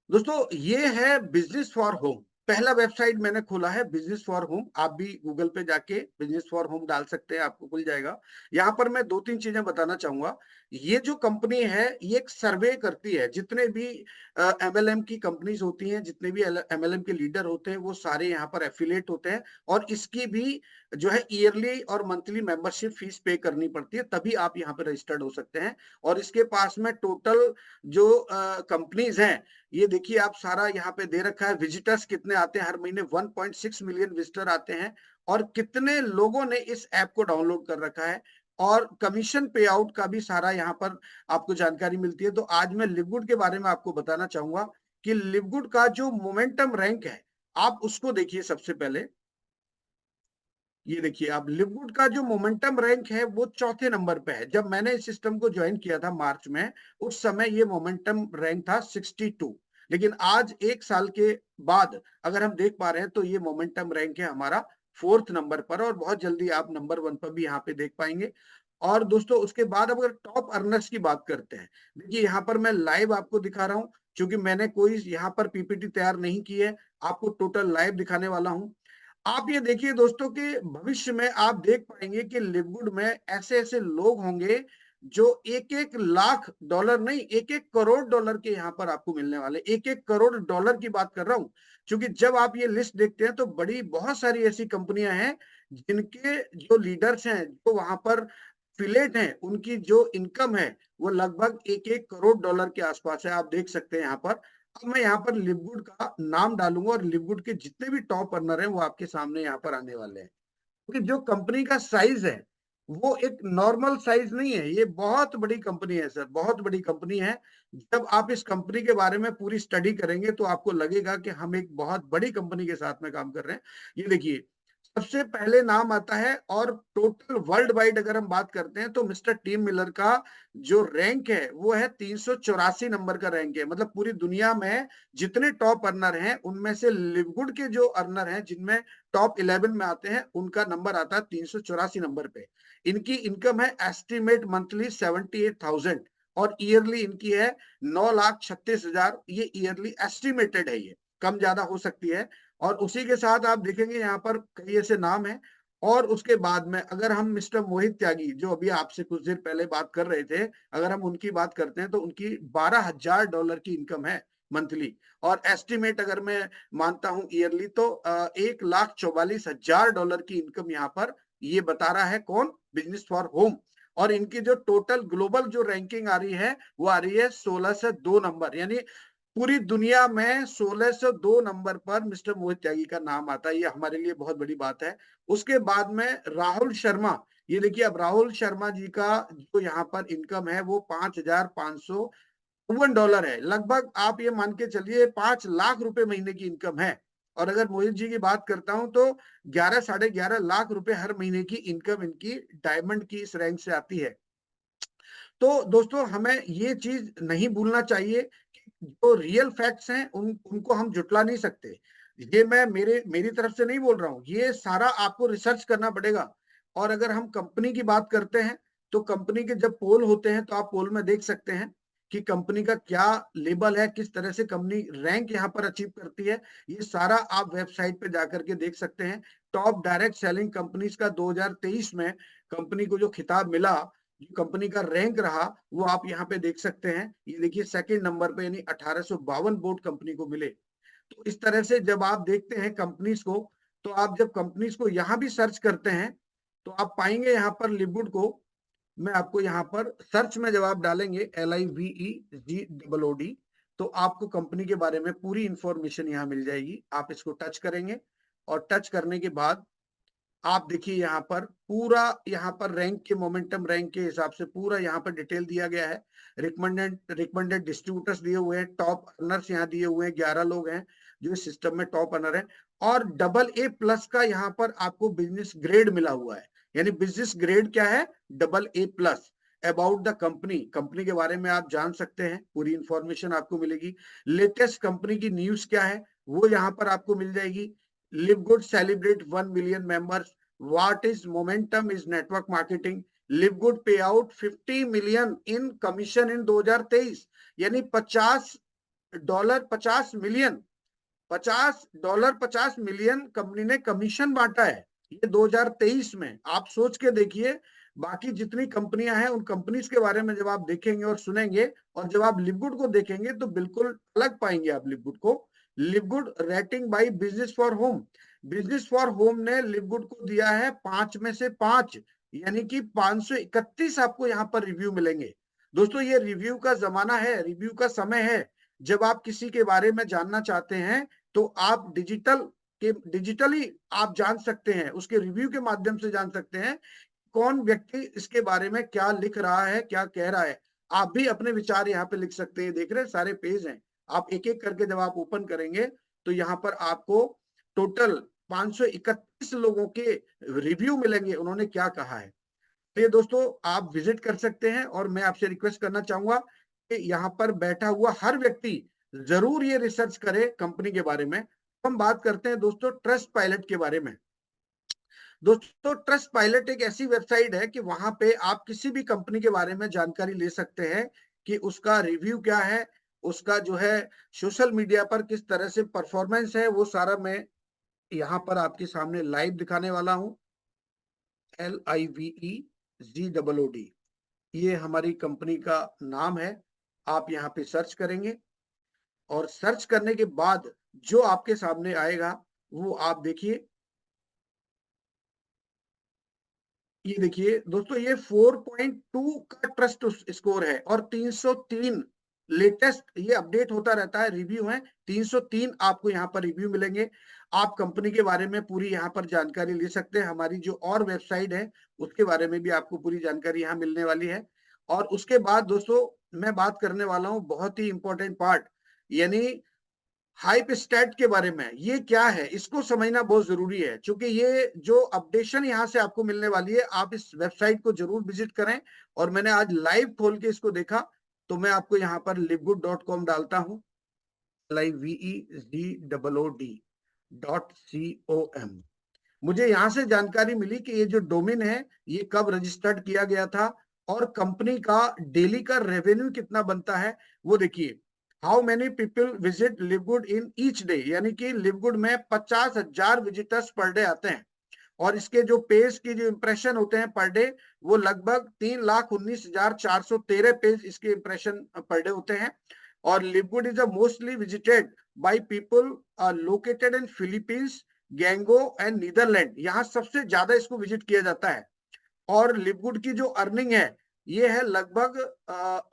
दोस्तों ये है बिज़नेस फॉर होम। पहला वेबसाइट मैंने खोला है बिज़नेस फॉर होम। आप भी गूगल पे जाके बिज़नेस फॉर होम डाल सकते हैं, आपको खुल जाएगा। यहाँ पर मैं 2-3 चीज़ें बताना चाहूँगा। ये जो कंपनी है, ये एक सर्वे करती है। जितने भी एमएलएम की कंपनीज़ होती हैं, जितने भी एल एमएलएम के लीडर होते हैं, वो सारे यहाँ पर एफ़िलिएट होते हैं और इसकी भी जो है ईयरली और मंथली मेंबरशिप फीस पे करनी पड़ती है, तभी आप यहाँ पे रजिस्टर्ड हो सकते हैं। और इसके पास में टोटल जो कंपनीज़ हैं, ये देखिए आप सारा यहाँ पे दे रखा है। विजिटर्स कितने आते हैं हर महीने, 1.6 मिलियन विजिटर आते हैं और कितने लोगों ने इस ऐप को डाउनलोड कर रखा है और कमीशन पे आउट का भी सारा यहाँ पर आपको जानकारी मिलती है। तो आज मैं लिवगुड के बारे में आपको बताना चाहूंगा कि लिवगुड का जो मोमेंटम रैंक है, आप उसको देखिए सबसे पहले। ये देखिए आप लिवगुड का जो मोमेंटम रैंक है वो चौथे नंबर पे है। जब मैंने इस सिस्टम को ज्वाइन किया था मार्च में, उस समय ये मोमेंटम रैंक था 62। लेकिन आज 1 साल के बाद अगर हम देख पा रहे हैं तो ये मोमेंटम रैंक है हमारा 4th नंबर पर और बहुत जल्दी आप नंबर 1 पर भी यहाँ पे देख पाएंगे। और दोस्तों उसके बाद अब अगर टॉप अर्नर्स की बात करते हैं, देखिए यहाँ पर मैं लाइव आपको दिखा रहा हूँ, क्योंकि मैंने कोई यहाँ पर पीपीटी तैयार नहीं की है, आपको टोटल लाइव दिखाने वाला हूँ। आप ये देखिए दोस्तों कि भविष्य में आप देख पाएंगे कि लिवगुड में ऐसे-ऐसे लोग होंगे जो 1-1 लाख डॉलर नहीं, 1-1 करोड़ डॉलर के यहाँ पर आपको मिलने वाले। 1-1 करोड़ डॉलर की बात कर रहा हूँ। क्योंकि जब आप ये लिस्ट देखते हैं तो बड़ी बहुत सारी ऐसी कंपनियां हैं जिनके जो लीडर्स हैं, जो वहां पर एफिलिएट हैं, उनकी जो इनकम है वो लगभग 1-1 करोड़ डॉलर के आसपास है। आप देख सकते हैं यहाँ पर। अब मैं यहाँ पर लिवगुड का नाम डालूंगा और लिवगुड के जितने भी टॉप अर्नर हैं वो आपके सामने यहाँ पर आने वाले हैं। क्योंकि जो कंपनी का साइज है वो एक नॉर्मल साइज नहीं है, ये बहुत बड़ी कंपनी है सर, बहुत बड़ी कंपनी है। जब आप इस कंपनी के बारे में पूरी स्टडी करेंगे तो आपको लगेगा कि हम एक बहुत बड़ी कंपनी के साथ में काम कर रहे हैं। ये देखिए सबसे पहले नाम आता है और टोटल वर्ल्ड वाइड अगर हम बात करते हैं तो मिस्टर टिम मिलर का जो रैंक है वो है 384 नंबर का रैंक है। मतलब पूरी दुनिया में जितने टॉप अर्नर हैं उनमें से लिवगुड के जो अर्नर हैं जिनमें टॉप 11 में आते हैं, उनका नंबर आता है 384 नंबर पे। इनकी इनकम है एस्टिमेट मंथली 78,000 और ईयरली इनकी है 9,36,000। ये ईयरली एस्टिमेटेड है, ये कम ज्यादा हो सकती है। और उसी के साथ आप देखेंगे यहाँ पर कई ऐसे नाम हैं। और उसके बाद में अगर हम मिस्टर मोहित त्यागी, जो अभी आपसे कुछ देर पहले बात कर रहे थे, अगर हम उनकी बात करते हैं तो उनकी 12,000 डॉलर की इनकम है मंथली। और एस्टिमेट अगर मैं मानता हूं ईयरली तो 1,44,000 डॉलर की इनकम यहाँ पर ये बता रहा है कौन, बिजनेस फॉर होम। और इनकी जो टोटल ग्लोबल जो रैंकिंग आ रही है वो आ रही है 16 से 2 नंबर, यानी पूरी दुनिया में 1602 नंबर पर मिस्टर मोहित त्यागी का नाम आता है। ये हमारे लिए बहुत बड़ी बात है। उसके बाद में राहुल शर्मा, ये देखिए अब राहुल शर्मा जी का जो यहाँ पर इनकम है वो 5,552 डॉलर है। लगभग आप ये मान के चलिए 5 लाख रुपए महीने की इनकम है। और अगर मोहित जी की बात करता हूं तो 11 साढ़े 11 लाख रुपए हर महीने की इनकम इनकी डायमंड की इस रैंक से आती है। तो दोस्तों हमें ये चीज नहीं भूलना चाहिए कि जो रियल फैक्ट्स हैं उनको हम जुटला नहीं सकते। ये मैं मेरी तरफ से नहीं बोल रहा हूँ, ये सारा आपको रिसर्च करना पड़ेगा। और अगर हम कंपनी की बात करते हैं तो कंपनी के जब पोल होते हैं तो आप पोल में देख सकते हैं कि कंपनी का क्या लेबल है, किस तरह से कंपनी रैंक यहाँ पर अचीव करती है, ये सारा आप वेबसाइट पे जाकर के देख सकते हैं। टॉप डायरेक्ट सेलिंग कंपनीज का 2023 में कंपनी को जो खिताब मिला, जो कंपनी का रैंक रहा, वो आप यहाँ पे देख सकते हैं। ये देखिए सेकंड नंबर पे, यानी 1852 वोट कंपनी को मिले। तो इस तरह से जब आप देखते हैं कंपनीज को, तो आप जब कंपनीज को यहाँ भी सर्च करते हैं तो आप पाएंगे यहाँ पर लिवगुड को। मैं आपको यहाँ पर सर्च में जब आप डालेंगे LIVEGOOD, तो आपको कंपनी के बारे में पूरी इंफॉर्मेशन यहाँ मिल जाएगी। आप इसको टच करेंगे और टच करने के बाद आप देखिए यहाँ पर पूरा, यहाँ पर रैंक के, मोमेंटम रैंक के हिसाब से पूरा यहाँ पर डिटेल दिया गया है। रिकमेंडेड डिस्ट्रीब्यूटर्स दिए हुए हैं, टॉप अर्नर्स यहाँ दिए हुए हैं, 11 लोग हैं जो इस सिस्टम में टॉप अर्नर हैं, और AA+ का यहाँ पर आपको बिजनेस ग्रेड मिला हुआ है। यानी बिजनेस ग्रेड क्या है? AA+। About the company, company के बारे में आप जान सकते हैं, पूरी इंफॉर्मेशन आपको मिलेगी। लेटेस्ट कंपनी की न्यूज क्या है वो यहाँ पर आपको मिल जाएगी। Livgood celebrate 1 million members, what is momentum is network marketing, Livgood pay out 50 million in commission in 2023, यानी $50 50 मिलियन कंपनी ने कमीशन बांटा है ये 2023 में। आप सोच के देखिए, बाकी जितनी कंपनियां हैं उन कंपनीज के बारे में जब आप देखेंगे और सुनेंगे, और जब आप लिवगुड को देखेंगे तो बिल्कुल अलग पाएंगे आप लिवगुड को। Livgood rating by business for home, business for home ने लिवगुड को दिया है 5 में से 5, यानी कि 531 आपको यहाँ पर रिव्यू मिलेंगे। दोस्तों ये रिव्यू का जमाना है, रिव्यू का समय है। जब आप किसी के बारे में जानना चाहते हैं तो आप डिजिटली आप जान सकते हैं, उसके रिव्यू के माध्यम से जान सकते हैं कौन व्यक्ति इसके बारे में क्या लिख रहा है, क्या कह रहा है। आप भी अपने विचार यहाँ पे लिख सकते हैं। देख रहे हैं सारे पेज हैं, आप एक एक करके जब आप ओपन करेंगे तो यहाँ पर आपको टोटल 531 लोगों के रिव्यू मिलेंगे, उन्होंने क्या कहा है। तो ये दोस्तों आप विजिट कर सकते हैं, और मैं आपसे रिक्वेस्ट करना चाहूंगा कि यहाँ पर बैठा हुआ हर व्यक्ति जरूर ये रिसर्च करे कंपनी के बारे में। हम बात करते हैं दोस्तों ट्रस्ट पायलट के बारे में। दोस्तों ट्रस्ट पायलट एक ऐसी वेबसाइट है कि वहां पे आप किसी भी कंपनी के बारे में जानकारी ले सकते हैं कि उसका रिव्यू क्या है, उसका जो है सोशल मीडिया पर किस तरह से परफॉर्मेंस है, वो सारा मैं यहाँ पर आपके सामने लाइव दिखाने वाला हूँ। LIVEGOOD, ये हमारी कंपनी का नाम है। आप यहाँ पे सर्च करेंगे और सर्च करने के बाद जो आपके सामने आएगा वो आप देखिए। ये देखिए दोस्तों, ये 4.2 का ट्रस्ट स्कोर है और 303 लेटेस्ट ये अपडेट होता रहता है, रिव्यू है। 303 आपको यहाँ पर रिव्यू मिलेंगे। आप कंपनी के बारे में पूरी यहाँ पर जानकारी ले सकते हैं। हमारी जो और वेबसाइट है उसके बारे में भी आपको पूरी जानकारी यहाँ मिलने वाली है। और उसके बाद दोस्तों मैं बात करने वाला हूँ बहुत ही इंपॉर्टेंट पार्ट, यानी हाइप स्टैट के बारे में। ये क्या है इसको समझना बहुत जरूरी है, क्योंकि ये जो अपडेशन यहाँ से आपको मिलने वाली है, आप इस वेबसाइट को जरूर विजिट करें। और मैंने आज लाइव खोल के इसको देखा, तो मैं आपको यहाँ पर livegood.com डालता हूँ, LIVEGOOD.com। मुझे यहाँ से जानकारी मिली कि ये जो डोमेन है ये कब रजिस्टर्ड किया गया था और कंपनी का डेली का रेवेन्यू कितना बनता है वो देखिए। How many people visit Livgood in each day, यानी कि लिवगुड में 50,000 विजिटर्स पर डे आते हैं, और इसके जो पेज की जो इंप्रेशन होते हैं पर डे वो लगभग 3,19,413 पेज इसके इंप्रेशन पर डे होते हैं। और Livgood is a mostly visited by people located in Philippines, गैंगो एंड नीदरलैंड, यहाँ सबसे ज्यादा इसको विजिट किया जाता है। और लिवगुड की जो अर्निंग है ये है लगभग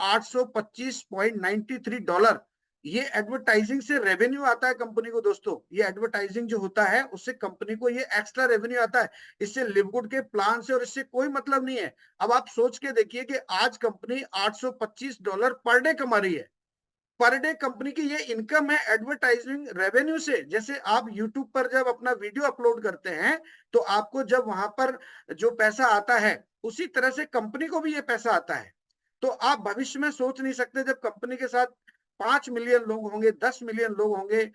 $825.93। ये एडवर्टाइजिंग से रेवेन्यू आता है कंपनी को। दोस्तों ये एडवर्टाइजिंग जो होता है उससे कंपनी को ये एक्स्ट्रा रेवेन्यू आता है, इससे लिवगुड के प्लान से और इससे कोई मतलब नहीं है। अब आप सोच के देखिए कि आज कंपनी $825 पर डे कमा रही है। पर डे कंपनी की ये इनकम है एडवर्टाइजिंग रेवेन्यू से। जैसे आप यूट्यूब पर जब अपना वीडियो अपलोड करते हैं तो आपको जब वहां पर जो पैसा आता है उसी तरह से कंपनी को भी ये पैसा आता है। तो आप भविष्य में सोच नहीं सकते, जब कंपनी के साथ 5 मिलियन लोग होंगे, 10 मिलियन लोग होंगे,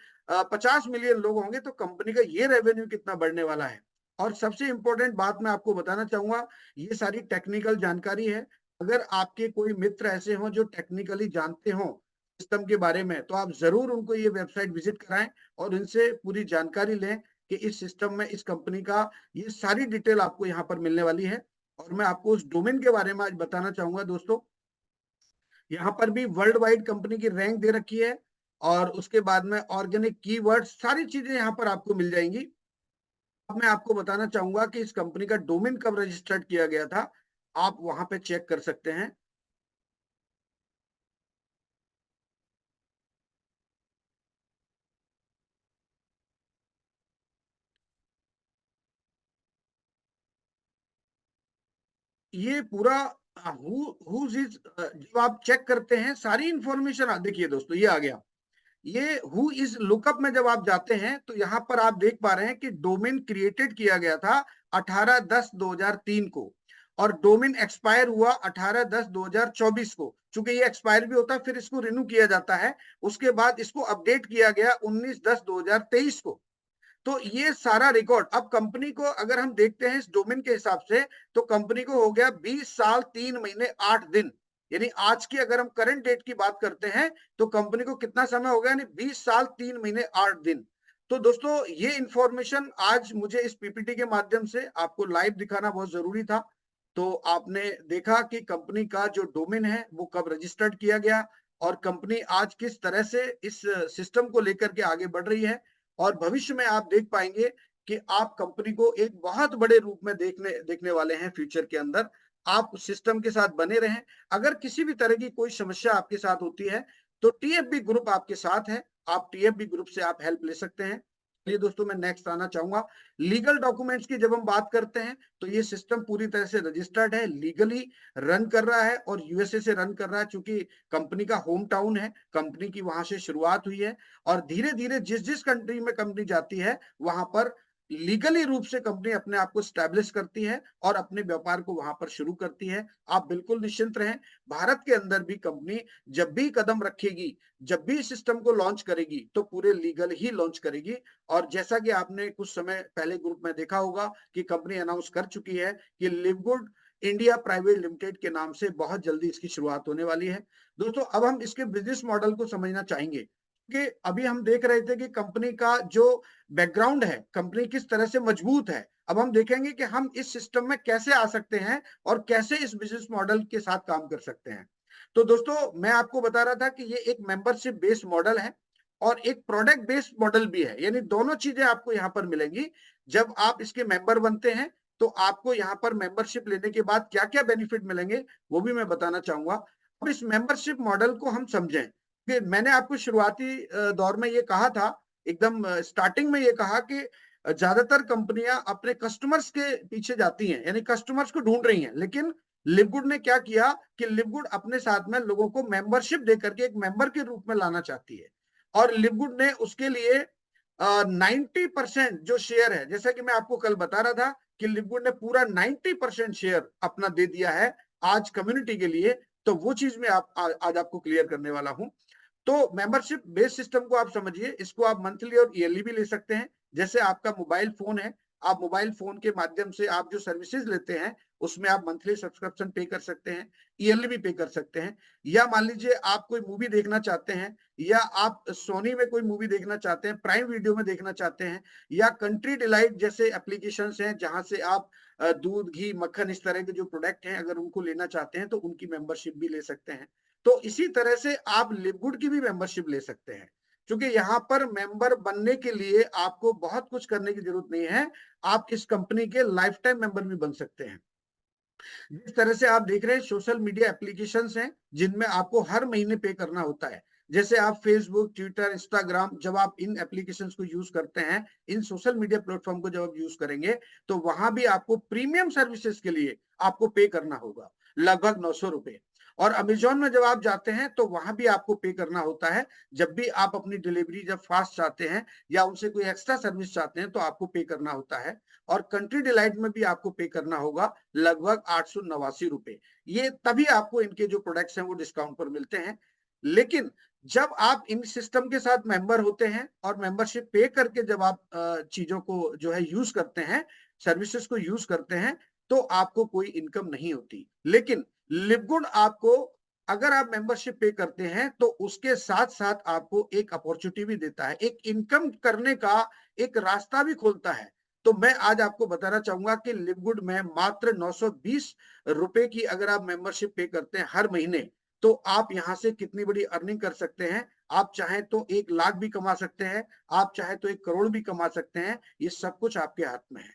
50 मिलियन लोग होंगे, तो कंपनी का ये रेवेन्यू कितना बढ़ने वाला है। और सबसे इंपॉर्टेंट बात मैं आपको बताना चाहूंगा, ये सारी टेक्निकल जानकारी है, अगर आपके कोई मित्र ऐसे हों जो टेक्निकली जानते हों सिस्टम के बारे में, तो आप ज़रूर उनको ये वेबसाइट विज़िट कराएँ और इनसे पूरी जानकारी लें कि इस सिस्टम में इस कंपनी का ये सारी डिटेल आपको यहाँ पर मिलने वाली है। और मैं आपको उस डोमेन के बारे में आज बताना चाहूँगा दोस्तों। यहाँ पर भी वर्ल्ड वाइड कंपनी की रैंक दे रखी है और उसके बाद में ऑर्गेनिक कीवर्ड्स सारी चीज़ें यहाँ पर आपको मिल जाएँगी। अब मैं आपको बताना चाहूँगा कि इस कंपनी का डोमेन कब रजिस्टर्ड किया गया था, आप वहाँ पे चेक कर सकते हैं। ये पूरा हूज़ इज़ जब आप चेक करते हैं सारी इन्फॉर्मेशन देखिए दोस्तों ये आ गया। ये हु इज़ लुकअप में जब आप जाते हैं तो यहाँ पर आप देख पा रहे हैं कि डोमेन क्रिएटेड किया गया था 18/10/2003 को और डोमेन एक्सपायर हुआ 18/10/2024 को। चूंकि ये एक्सपायर भी होता है फिर इसको रिन्यू किया जाता है, उसके बाद इसको अपडेट किया गया 19/10/2023 को। तो ये सारा रिकॉर्ड अब कंपनी को अगर हम देखते हैं इस डोमेन के हिसाब से, तो कंपनी को हो गया 20 साल 3 महीने 8 दिन। यानी आज की अगर हम करंट डेट की बात करते हैं तो कंपनी को कितना समय हो गया, यानी 20 साल 3 महीने 8 दिन। तो दोस्तों ये इंफॉर्मेशन आज मुझे इस पीपीटी के माध्यम से आपको लाइव दिखाना बहुत जरूरी था। तो आपने देखा कि कंपनी का जो डोमेन है वो कब रजिस्टर्ड किया गया और कंपनी आज किस तरह से इस सिस्टम को लेकर के आगे बढ़ रही है और भविष्य में आप देख पाएंगे कि आप कंपनी को एक बहुत बड़े रूप में देखने देखने वाले हैं फ्यूचर के अंदर। आप सिस्टम के साथ बने रहें। अगर किसी भी तरह की कोई समस्या आपके साथ होती है तो टीएफबी ग्रुप आपके साथ है। आप टीएफबी ग्रुप से आप हेल्प ले सकते हैं। चलिए दोस्तों मैं नेक्स्ट आना चाहूंगा। लीगल डॉक्यूमेंट्स की जब हम बात करते हैं तो ये सिस्टम पूरी तरह से रजिस्टर्ड है, लीगली रन कर रहा है और यूएसए से रन कर रहा है चूंकि कंपनी का होम टाउन है, कंपनी की वहां से शुरुआत हुई है और धीरे धीरे जिस जिस कंट्री में कंपनी जाती है वहां पर लीगली रूप से कंपनी अपने आप को स्टैब्लिश करती है और अपने व्यापार को वहां पर शुरू करती है। आप बिल्कुल निश्चिंत रहें, भारत के अंदर भी कंपनी जब भी कदम रखेगी, जब भी सिस्टम को लॉन्च करेगी तो पूरे लीगल ही लॉन्च करेगी। और जैसा कि आपने कुछ समय पहले ग्रुप में देखा होगा कि कंपनी अनाउंस कर चुकी है कि लिवगुड इंडिया प्राइवेट लिमिटेड के नाम से बहुत जल्दी इसकी शुरुआत होने वाली है। दोस्तों अब हम इसके बिजनेस मॉडल को समझना चाहेंगे कि अभी हम देख रहे थे कि कंपनी का जो बैकग्राउंड है, कंपनी किस तरह से मजबूत है। अब हम देखेंगे कि हम इस सिस्टम में कैसे आ सकते हैं और कैसे इस बिजनेस मॉडल के साथ काम कर सकते हैं। तो दोस्तों मैं आपको बता रहा था कि ये एक मेंबरशिप बेस्ड मॉडल है और एक प्रोडक्ट बेस्ड मॉडल भी है, यानी दोनों चीजें आपको यहाँ पर मिलेंगी। जब आप इसके मेंबर बनते हैं तो आपको यहाँ पर मेंबरशिप लेने के बाद क्या क्या बेनिफिट मिलेंगे वो भी मैं बताना चाहूंगा। अब इस मेंबरशिप मॉडल को हम समझें कि मैंने आपको शुरुआती दौर में ये कहा था, एकदम स्टार्टिंग में ये कहा कि ज्यादातर कंपनियां अपने कस्टमर्स के पीछे जाती हैं, यानी कस्टमर्स को ढूंढ रही हैं, लेकिन लिवगुड ने क्या किया कि लिवगुड अपने साथ में लोगों को मेंबरशिप देकर के एक मेंबर के रूप में लाना चाहती है। और लिवगुड ने उसके लिए 90% जो शेयर है, जैसा कि मैं आपको कल बता रहा था कि लिवगुड ने पूरा 90% शेयर अपना दे दिया है आज कम्युनिटी के लिए। तो वो चीज मैं आज आपको क्लियर करने वाला हूं। तो मेंबरशिप बेस्ड सिस्टम को आप समझिए, इसको आप मंथली और ईयरली भी ले सकते हैं। जैसे आपका मोबाइल फोन है, आप मोबाइल फोन के माध्यम से आप जो सर्विसेज लेते हैं उसमें आप मंथली सब्सक्रिप्शन पे कर सकते हैं, ईयरली भी पे कर सकते हैं। या मान लीजिए आप कोई मूवी देखना चाहते हैं या आप सोनी में कोई मूवी देखना चाहते हैं, प्राइम वीडियो में देखना चाहते हैं या कंट्री डिलाइट जैसे एप्लीकेशन हैं जहां से आप दूध घी मक्खन इस तरह के जो प्रोडक्ट हैं अगर उनको लेना चाहते हैं तो उनकी मेंबरशिप भी ले सकते हैं। तो इसी तरह से आप लिवगुड की भी मेंबरशिप ले सकते हैं, क्योंकि यहाँ पर मेंबर बनने के लिए आपको बहुत कुछ करने की जरूरत नहीं है। आप इस कंपनी के लाइफ टाइम मेंबर भी बन सकते हैं। जिस तरह से आप देख रहे हैं सोशल मीडिया एप्लीकेशंस हैं जिनमें आपको हर महीने पे करना होता है। जैसे आप फेसबुक, ट्विटर, इंस्टाग्राम, जब आप इन एप्लीकेशंस को यूज करते हैं, इन सोशल मीडिया प्लेटफॉर्म को जब आप यूज करेंगे तो वहां भी आपको प्रीमियम सर्विसेज के लिए आपको पे करना होगा लगभग 900 रुपए। और अमेजोन में जब आप जाते हैं तो वहां भी आपको पे करना होता है। जब भी आप अपनी डिलीवरी जब फास्ट चाहते हैं या उनसे कोई एक्स्ट्रा सर्विस चाहते हैं तो आपको पे करना होता है। और कंट्री डिलाइट में भी आपको पे करना होगा लगभग 889 रुपए। ये तभी आपको इनके जो प्रोडक्ट्स हैं वो डिस्काउंट पर मिलते हैं। लेकिन जब आप इन सिस्टम के साथ मेंबर होते हैं और मेंबरशिप पे करके जब आप चीजों को जो है यूज करते हैं, सर्विसेज को यूज करते हैं, तो आपको कोई इनकम नहीं होती। लेकिन लिवगुड आपको, अगर आप मेंबरशिप पे करते हैं तो उसके साथ-साथ आपको एक अपॉर्चुनिटी भी देता है, एक इनकम करने का एक रास्ता भी खोलता है। तो मैं आज आपको बताना चाहूँगा कि लिवगुड में मात्र ₹920 की अगर आप मेंबरशिप पे करते हैं हर महीने, तो आप यहाँ से कितनी बड़ी अर्निंग कर सकते हैं। आप चाहें तो 1 लाख भी कमा सकते हैं, आप चाहें तो 1 करोड़ भी कमा सकते हैं, ये सब कुछ आपके हाथ में है।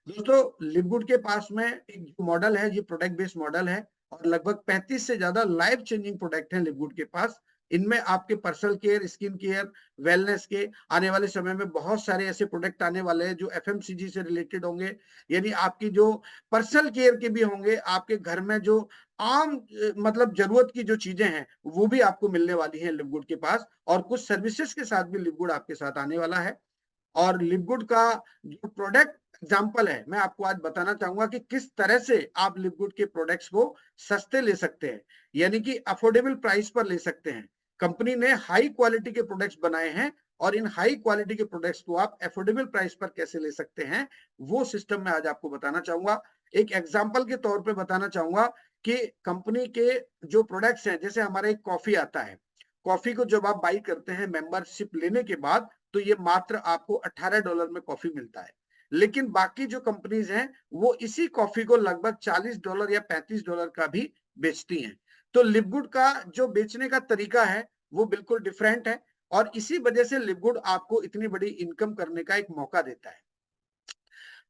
दोस्तों, लिवगुड के पास में एक जो मॉडल है, ये प्रोडक्ट बेस्ड मॉडल है और लगभग 35 से ज़्यादा लाइफ चेंजिंग प्रोडक्ट हैं लिवगुड के पास। इनमें आपके personal care, skin care, wellness के आने वाले समय में बहुत सारे ऐसे प्रोडक्ट आने वाले हैं जो एफएमसीजी से रिलेटेड होंगे। यानी आपकी जो पर्सनल केयर के भी होंगे, आपके घर में जो आम मतलब ज़रूरत की जो चीज़ें हैं, वो भी आपको मिलने वाली हैं लिवगुड के पास और कुछ सर्विसेज़ के साथ भी लिवगुड आपके साथ आने वाला है। और लिवगुड का जो प्रोडक्ट एग्जाम्पल है, मैं आपको आज बताना चाहूंगा कि किस तरह से आप लिवगुड के प्रोडक्ट्स को सस्ते ले सकते हैं, यानी कि अफोर्डेबल प्राइस पर ले सकते हैं। कंपनी ने हाई क्वालिटी के प्रोडक्ट्स बनाए हैं और इन हाई क्वालिटी के प्रोडक्ट्स को आप अफोर्डेबल प्राइस पर कैसे ले सकते हैं, वो सिस्टम मैं आज आपको बताना चाहूंगा। एक एग्जाम्पल के तौर पे बताना चाहूंगा कि कंपनी के जो प्रोडक्ट्स हैं, जैसे हमारा एक कॉफी आता है, कॉफी को जब आप बाई करते हैं मेंबरशिप लेने के बाद, तो ये मात्र आपको $18 में कॉफी मिलता है। लेकिन बाकी जो कंपनीज हैं, वो इसी कॉफी को लगभग $40 या $35 का भी बेचती हैं। तो लिवगुड का जो बेचने का तरीका है, वो बिल्कुल डिफरेंट है और इसी वजह से लिवगुड आपको इतनी बड़ी इनकम करने का एक मौका देता है।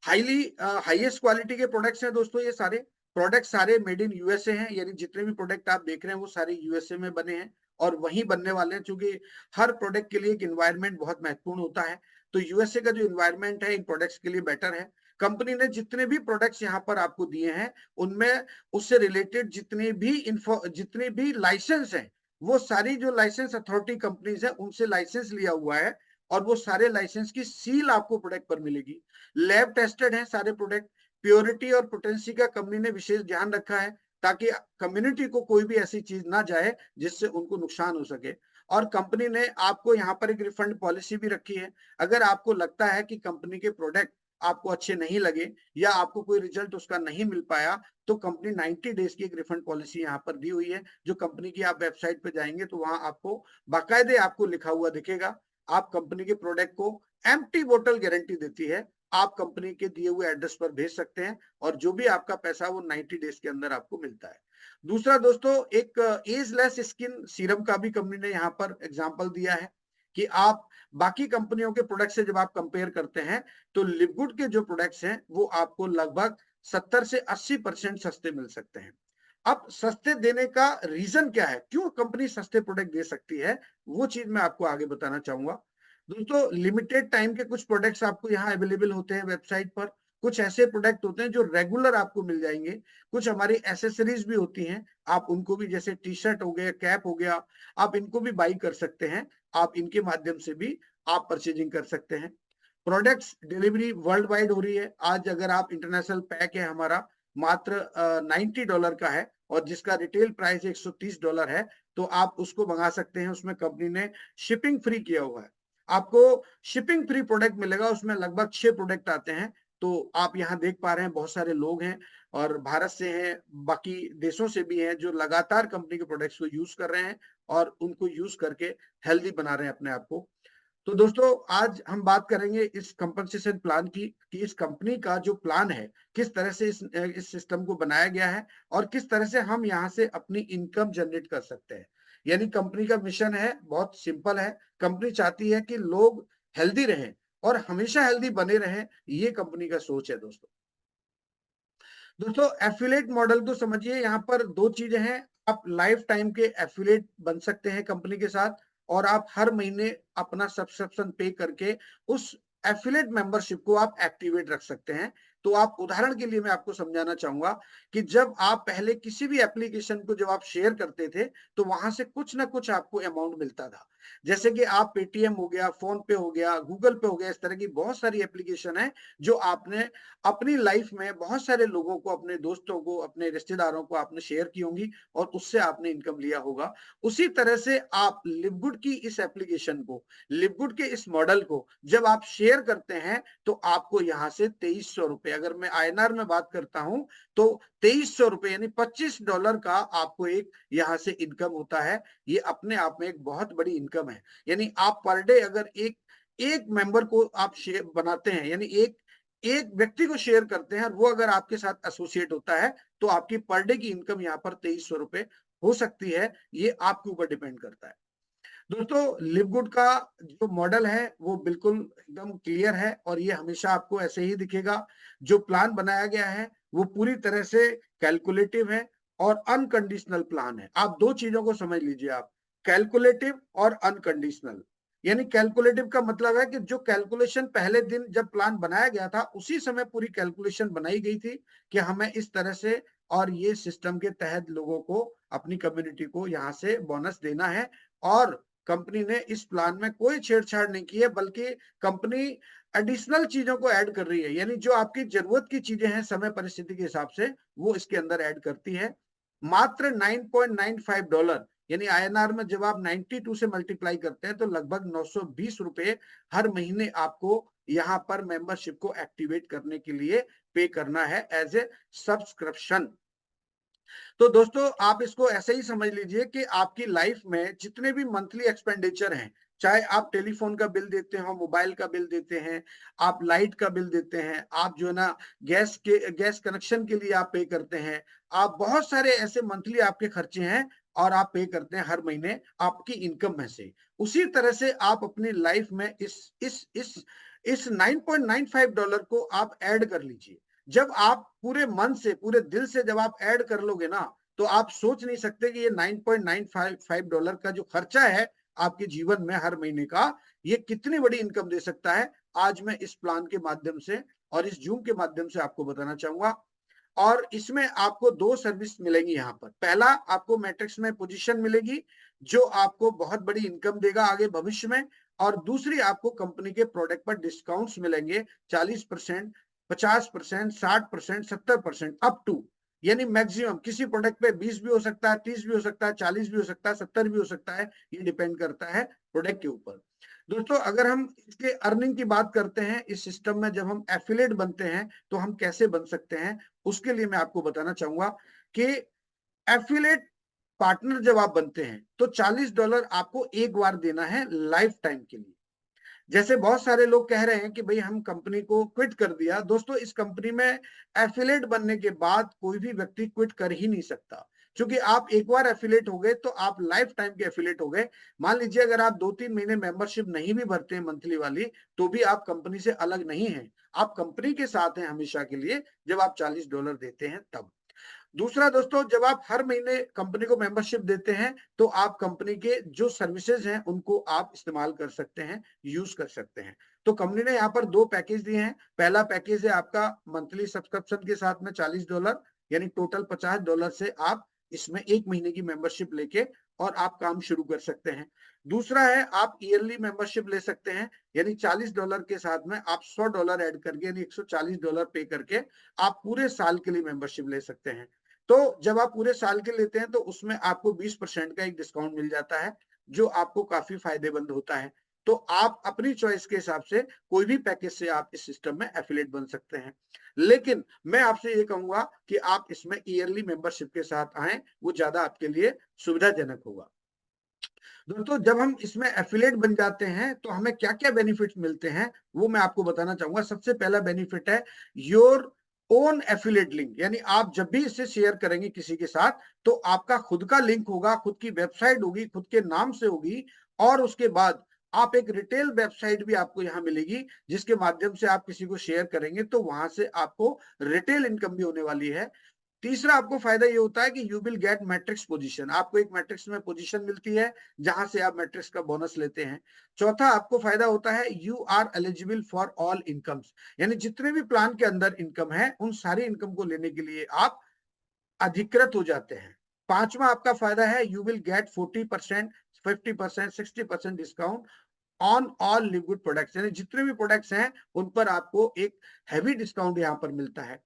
हाईएस्ट क्वालिटी के प्रोडक्ट्स हैं दोस्तों, ये सारे प्रोडक्ट सारे मेड इन यूएसए हैं, यानी जितने भी प्रोडक्ट आप देख रहे हैं वो सारे यूएसए में बने हैं और वहीं बनने वाले हैं, क्योंकि हर प्रोडक्ट के लिए एक एनवायरनमेंट बहुत महत्वपूर्ण होता है। तो यूएसए का जो एनवायरनमेंट है इन प्रोडक्ट्स के लिए बेटर है। कंपनी ने जितने भी प्रोडक्ट्स यहाँ पर आपको दिए हैं, उनमें उससे रिलेटेड जितने भी लाइसेंस हैं, वो सारी जो लाइसेंस अथॉरिटी कंपनीज है उनसे लाइसेंस लिया हुआ है और वो सारे लाइसेंस की सील आपको प्रोडक्ट पर मिलेगी। लैब टेस्टेड है सारे प्रोडक्ट। प्योरिटी और पोटेंसी का कंपनी ने विशेष ध्यान रखा है ताकि कम्युनिटी को कोई भी ऐसी चीज ना जाए जिससे उनको नुकसान हो सके। और कंपनी ने आपको यहाँ पर एक रिफंड पॉलिसी भी रखी है। अगर आपको लगता है कि कंपनी के प्रोडक्ट आपको अच्छे नहीं लगे या आपको कोई रिजल्ट उसका नहीं मिल पाया, तो कंपनी 90 डेज की एक रिफंड पॉलिसी यहाँ पर दी हुई है। जो कंपनी की आप वेबसाइट पे जाएंगे तो वहां आपको बाकायदे आपको लिखा हुआ दिखेगा। आप कंपनी के प्रोडक्ट को एम्प्टी बोतल गारंटी देती है, आप कंपनी के दिए हुए एड्रेस पर भेज सकते हैं और जो भी आपका पैसा वो 90 डेज के अंदर आपको मिलता है। दूसरा दोस्तों, एक एजलेस स्किन सीरम का भी कंपनी ने यहाँ पर एग्जांपल दिया है कि आप बाकी कंपनियों के प्रोडक्ट से जब आप कंपेयर करते हैं तो लिवगुड के जो प्रोडक्ट्स हैं वो आपको लगभग 70 से 80% सस्ते मिल सकते हैं। अब सस्ते देने का रीजन क्या है, क्यों कंपनी सस्ते प्रोडक्ट दे सकती है, वो चीज मैं आपको आगे बताना चाहूंगा। दोस्तों, लिमिटेड टाइम के कुछ प्रोडक्ट्स आपको यहाँ अवेलेबल होते हैं वेबसाइट पर। कुछ ऐसे प्रोडक्ट होते हैं जो रेगुलर आपको मिल जाएंगे। कुछ हमारी एसेसरीज भी होती हैं, आप उनको भी, जैसे टी शर्ट हो गया, कैप हो गया, आप इनको भी बाई कर सकते हैं। आप इनके माध्यम से भी आप परचेजिंग कर सकते हैं। प्रोडक्ट्स डिलीवरी वर्ल्ड वाइड हो रही है। आज अगर आप इंटरनेशनल पैक है हमारा, मात्र $90 का है और जिसका रिटेल प्राइस $130 है, तो आप उसको मंगा सकते हैं। उसमें कंपनी ने शिपिंग फ्री किया हुआ है। आपको शिपिंग फ्री प्रोडक्ट मिलेगा, उसमें लगभग 6 प्रोडक्ट आते हैं। तो आप यहाँ देख पा रहे हैं बहुत सारे लोग हैं और भारत से हैं, बाकी देशों से भी हैं जो लगातार कंपनी के प्रोडक्ट्स को यूज कर रहे हैं और उनको यूज करके हेल्दी बना रहे हैं अपने आप को। तो दोस्तों, आज हम बात करेंगे इस कंपनसेशन प्लान की कि इस कंपनी का जो प्लान है किस तरह से इस सिस्टम को बनाया गया है और किस तरह से हम यहाँ से अपनी इनकम जनरेट कर सकते हैं। यानी कंपनी का मिशन है, बहुत सिंपल है। कंपनी चाहती है कि लोग हेल्दी रहें और हमेशा हेल्दी बने रहें, ये कंपनी का सोच है दोस्तों। दोस्तों, एफिलिएट मॉडल तो समझिए, यहाँ पर दो चीजें हैं। आप लाइफ टाइम के एफिलिएट बन सकते हैं कंपनी के साथ और आप हर महीने अपना सब्सक्रिप्शन पे करके उस एफिलिएट मेंबरशिप को आप एक्टिवेट रख सकते हैं। तो आप, उदाहरण के लिए मैं आपको समझाना चाहूंगा कि जब आप पहले किसी भी एप्लीकेशन को जब आप शेयर करते थे तो वहां से कुछ ना कुछ आपको अमाउंट मिलता था। जैसे कि आप पेटीएम हो गया, फोन पे हो गया, गूगल पे हो गया, इस तरह की बहुत सारी एप्लीकेशन है जो आपने अपनी लाइफ में बहुत सारे लोगों को, अपने दोस्तों को, अपने रिश्तेदारों को आपने शेयर की होंगी और उससे आपने इनकम लिया होगा। उसी तरह से आप लिवगुड की इस एप्लीकेशन को, लिवगुड के इस मॉडल को जब आप शेयर करते हैं तो आपको यहाँ से ₹2300, अगर मैं आईएनआर में बात करता हूं तो ₹2300 यानी $25 का आपको एक यहाँ से इनकम होता है। ये अपने आप में एक बहुत बड़ी इनकम है। यानी आप पर डे अगर एक एक मेंबर को आप शेयर बनाते हैं, यानी एक एक व्यक्ति को शेयर करते हैं और वो अगर आपके साथ एसोसिएट होता है तो आपकी पर डे की इनकम यहाँ पर ₹2300 हो सकती है। ये आपके ऊपर डिपेंड करता है। दोस्तों, लिवगुड का जो मॉडल है वो बिल्कुल एकदम क्लियर है और ये हमेशा आपको ऐसे ही दिखेगा। जो प्लान बनाया गया है वो पूरी तरह से कैलकुलेटिव है और अनकंडीशनल प्लान है। आप दो चीजों को समझ लीजिए आप, कैलकुलेटिव और अनकंडीशनल। यानी कैलकुलेटिव का मतलब है कि जो कैलकुलेशन पहले दिन जब प्लान बनाया गया था उसी समय पूरी कैलकुलेशन बनाई गई थी कि हमें इस तरह से और ये सिस्टम के तहत लोगों को, अपनी कम्युनिटी को यहाँ से बोनस देना है। और कंपनी ने इस प्लान में कोई छेड़छाड़ नहीं की है, बल्कि कंपनी एडिशनल चीजों को ऐड कर रही है। यानी जो आपकी जरूरत की चीजें हैं समय परिस्थिति के हिसाब से वो इसके अंदर ऐड करती है। मात्र $9.95, यानी आईएनआर में जब आप 92 से मल्टीप्लाई करते हैं तो लगभग ₹920 हर महीने आपको यहाँ पर मेंबरशिप को एक्टिवेट करने के लिए पे करना है एज ए सब्सक्रिप्शन। तो दोस्तों, आप इसको ऐसे ही समझ लीजिए कि आपकी लाइफ में जितने भी मंथली एक्सपेंडिचर हैं, चाहे आप टेलीफोन का बिल देते हो, मोबाइल का बिल देते हैं, आप लाइट का बिल देते हैं, आप जो है ना गैस कनेक्शन के लिए आप पे करते हैं, आप बहुत सारे ऐसे मंथली आपके खर्चे हैं और आप पे करते हैं हर महीने आपकी इनकम में से। उसी तरह से आप अपनी लाइफ में इस $9.95 को आप ऐड कर लीजिए। जब आप पूरे मन से, पूरे दिल से जब आप ऐड कर लोगे ना, तो आप सोच नहीं सकते कि ये $9.95 का जो खर्चा है आपके जीवन में हर महीने का, ये कितनी बड़ी इनकम दे सकता है। आज मैं इस प्लान के माध्यम से और इस जूम के माध्यम से आपको बताना चाहूंगा। और इसमें आपको दो सर्विस मिलेंगी यहाँ पर। पहला, आपको मैट्रिक्स में पोजीशन मिलेगी जो आपको बहुत बड़ी इनकम देगा आगे भविष्य में। और दूसरी, आपको कंपनी के प्रोडक्ट पर डिस्काउंट्स मिलेंगे 40%, 50%, 60%, 70% अप टू, यानी मैक्सिमम किसी प्रोडक्ट पे 20 भी हो सकता है, 30 भी हो सकता है, 40 भी हो सकता है, 70 भी हो सकता है। ये डिपेंड करता है प्रोडक्ट के ऊपर। दोस्तों, अगर हम इसके अर्निंग की बात करते हैं, इस सिस्टम में जब हम एफिलिएट बनते हैं तो हम कैसे बन सकते हैं, उसके लिए मैं आपको बताना चाहूंगा कि एफिलिएट पार्टनर जब आप बनते हैं तो $40 आपको एक बार देना है लाइफ टाइम के लिए। जैसे बहुत सारे लोग कह रहे हैं कि भाई हम कंपनी को क्विट कर दिया। दोस्तों, इस कंपनी में एफिलिएट बनने के बाद कोई भी व्यक्ति क्विट कर ही नहीं सकता, क्योंकि आप एक बार एफिलिएट हो गए तो आप लाइफ टाइम के एफिलिएट हो गए। मान लीजिए अगर आप 2-3 महीने मेंबरशिप नहीं भी भरते हैं मंथली वाली, तो भी आप कंपनी से अलग नहीं हैं। आप कंपनी के साथ हैं हमेशा के लिए, जब आप $40 देते हैं तब। दूसरा दोस्तों, जब आप हर महीने कंपनी को मेंबरशिप देते हैं तो आप कंपनी के जो सर्विसेज हैं उनको आप इस्तेमाल कर सकते हैं, यूज कर सकते हैं। तो कंपनी ने यहाँ पर दो पैकेज दिए हैं। पहला पैकेज है आपका मंथली सब्सक्रिप्शन के साथ में $40, यानी टोटल $50 से आप इसमें एक महीने की मेंबरशिप लेके और आप काम शुरू कर सकते हैं। दूसरा है, आप ईयरली मेंबरशिप ले सकते हैं, यानी $40 के साथ में आप $100 ऐड करके, यानी $140 पे करके आप पूरे साल के लिए मेंबरशिप ले सकते हैं। तो जब आप पूरे साल के लेते हैं तो उसमें आपको 20% का एक डिस्काउंट मिल जाता है, जो आपको काफी फायदेमंद होता है। तो आप अपनी चॉइस के हिसाब से कोई भी पैकेज से आप इस सिस्टम में एफिलिएट बन सकते हैं। लेकिन मैं आपसे ये कहूंगा कि आप इसमें ईयरली मेंबरशिप के साथ आएं, वो ज्यादा आपके लिए सुविधाजनक होगा। दोस्तों, जब हम इसमें एफिलिएट बन जाते हैं तो हमें क्या क्या बेनिफिट्स मिलते हैं वो मैं आपको बताना चाहूंगा। सबसे पहला बेनिफिट है योर ओन एफिलिएट लिंक, यानी आप जब भी इसे शेयर करेंगे किसी के साथ तो आपका खुद का लिंक होगा, खुद की वेबसाइट होगी, खुद के नाम से होगी। और उसके बाद आप एक रिटेल वेबसाइट भी आपको यहाँ मिलेगी, जिसके माध्यम से आप किसी को शेयर करेंगे तो वहां से आपको रिटेल इनकम भी होने वाली है। तीसरा आपको फायदा ये होता है कि you will get matrix position, आपको एक मैट्रिक्स में पोजीशन मिलती है जहां से आप मैट्रिक्स का बोनस लेते हैं। चौथा आपको फायदा होता है you are eligible for all incomes, यानी जितने भी प्लान के अंदर इनकम है उन सारी इनकम को लेने के लिए आप अधिकृत हो जाते हैं, पांचवा आपका फायदा है, you will get 40%, 50%, 60% discount on all liquid products, यानी जितने भी प्रोडक्ट्स हैं उन पर आपको एक हैवी डिस्काउंट यहाँ पर मिलता है।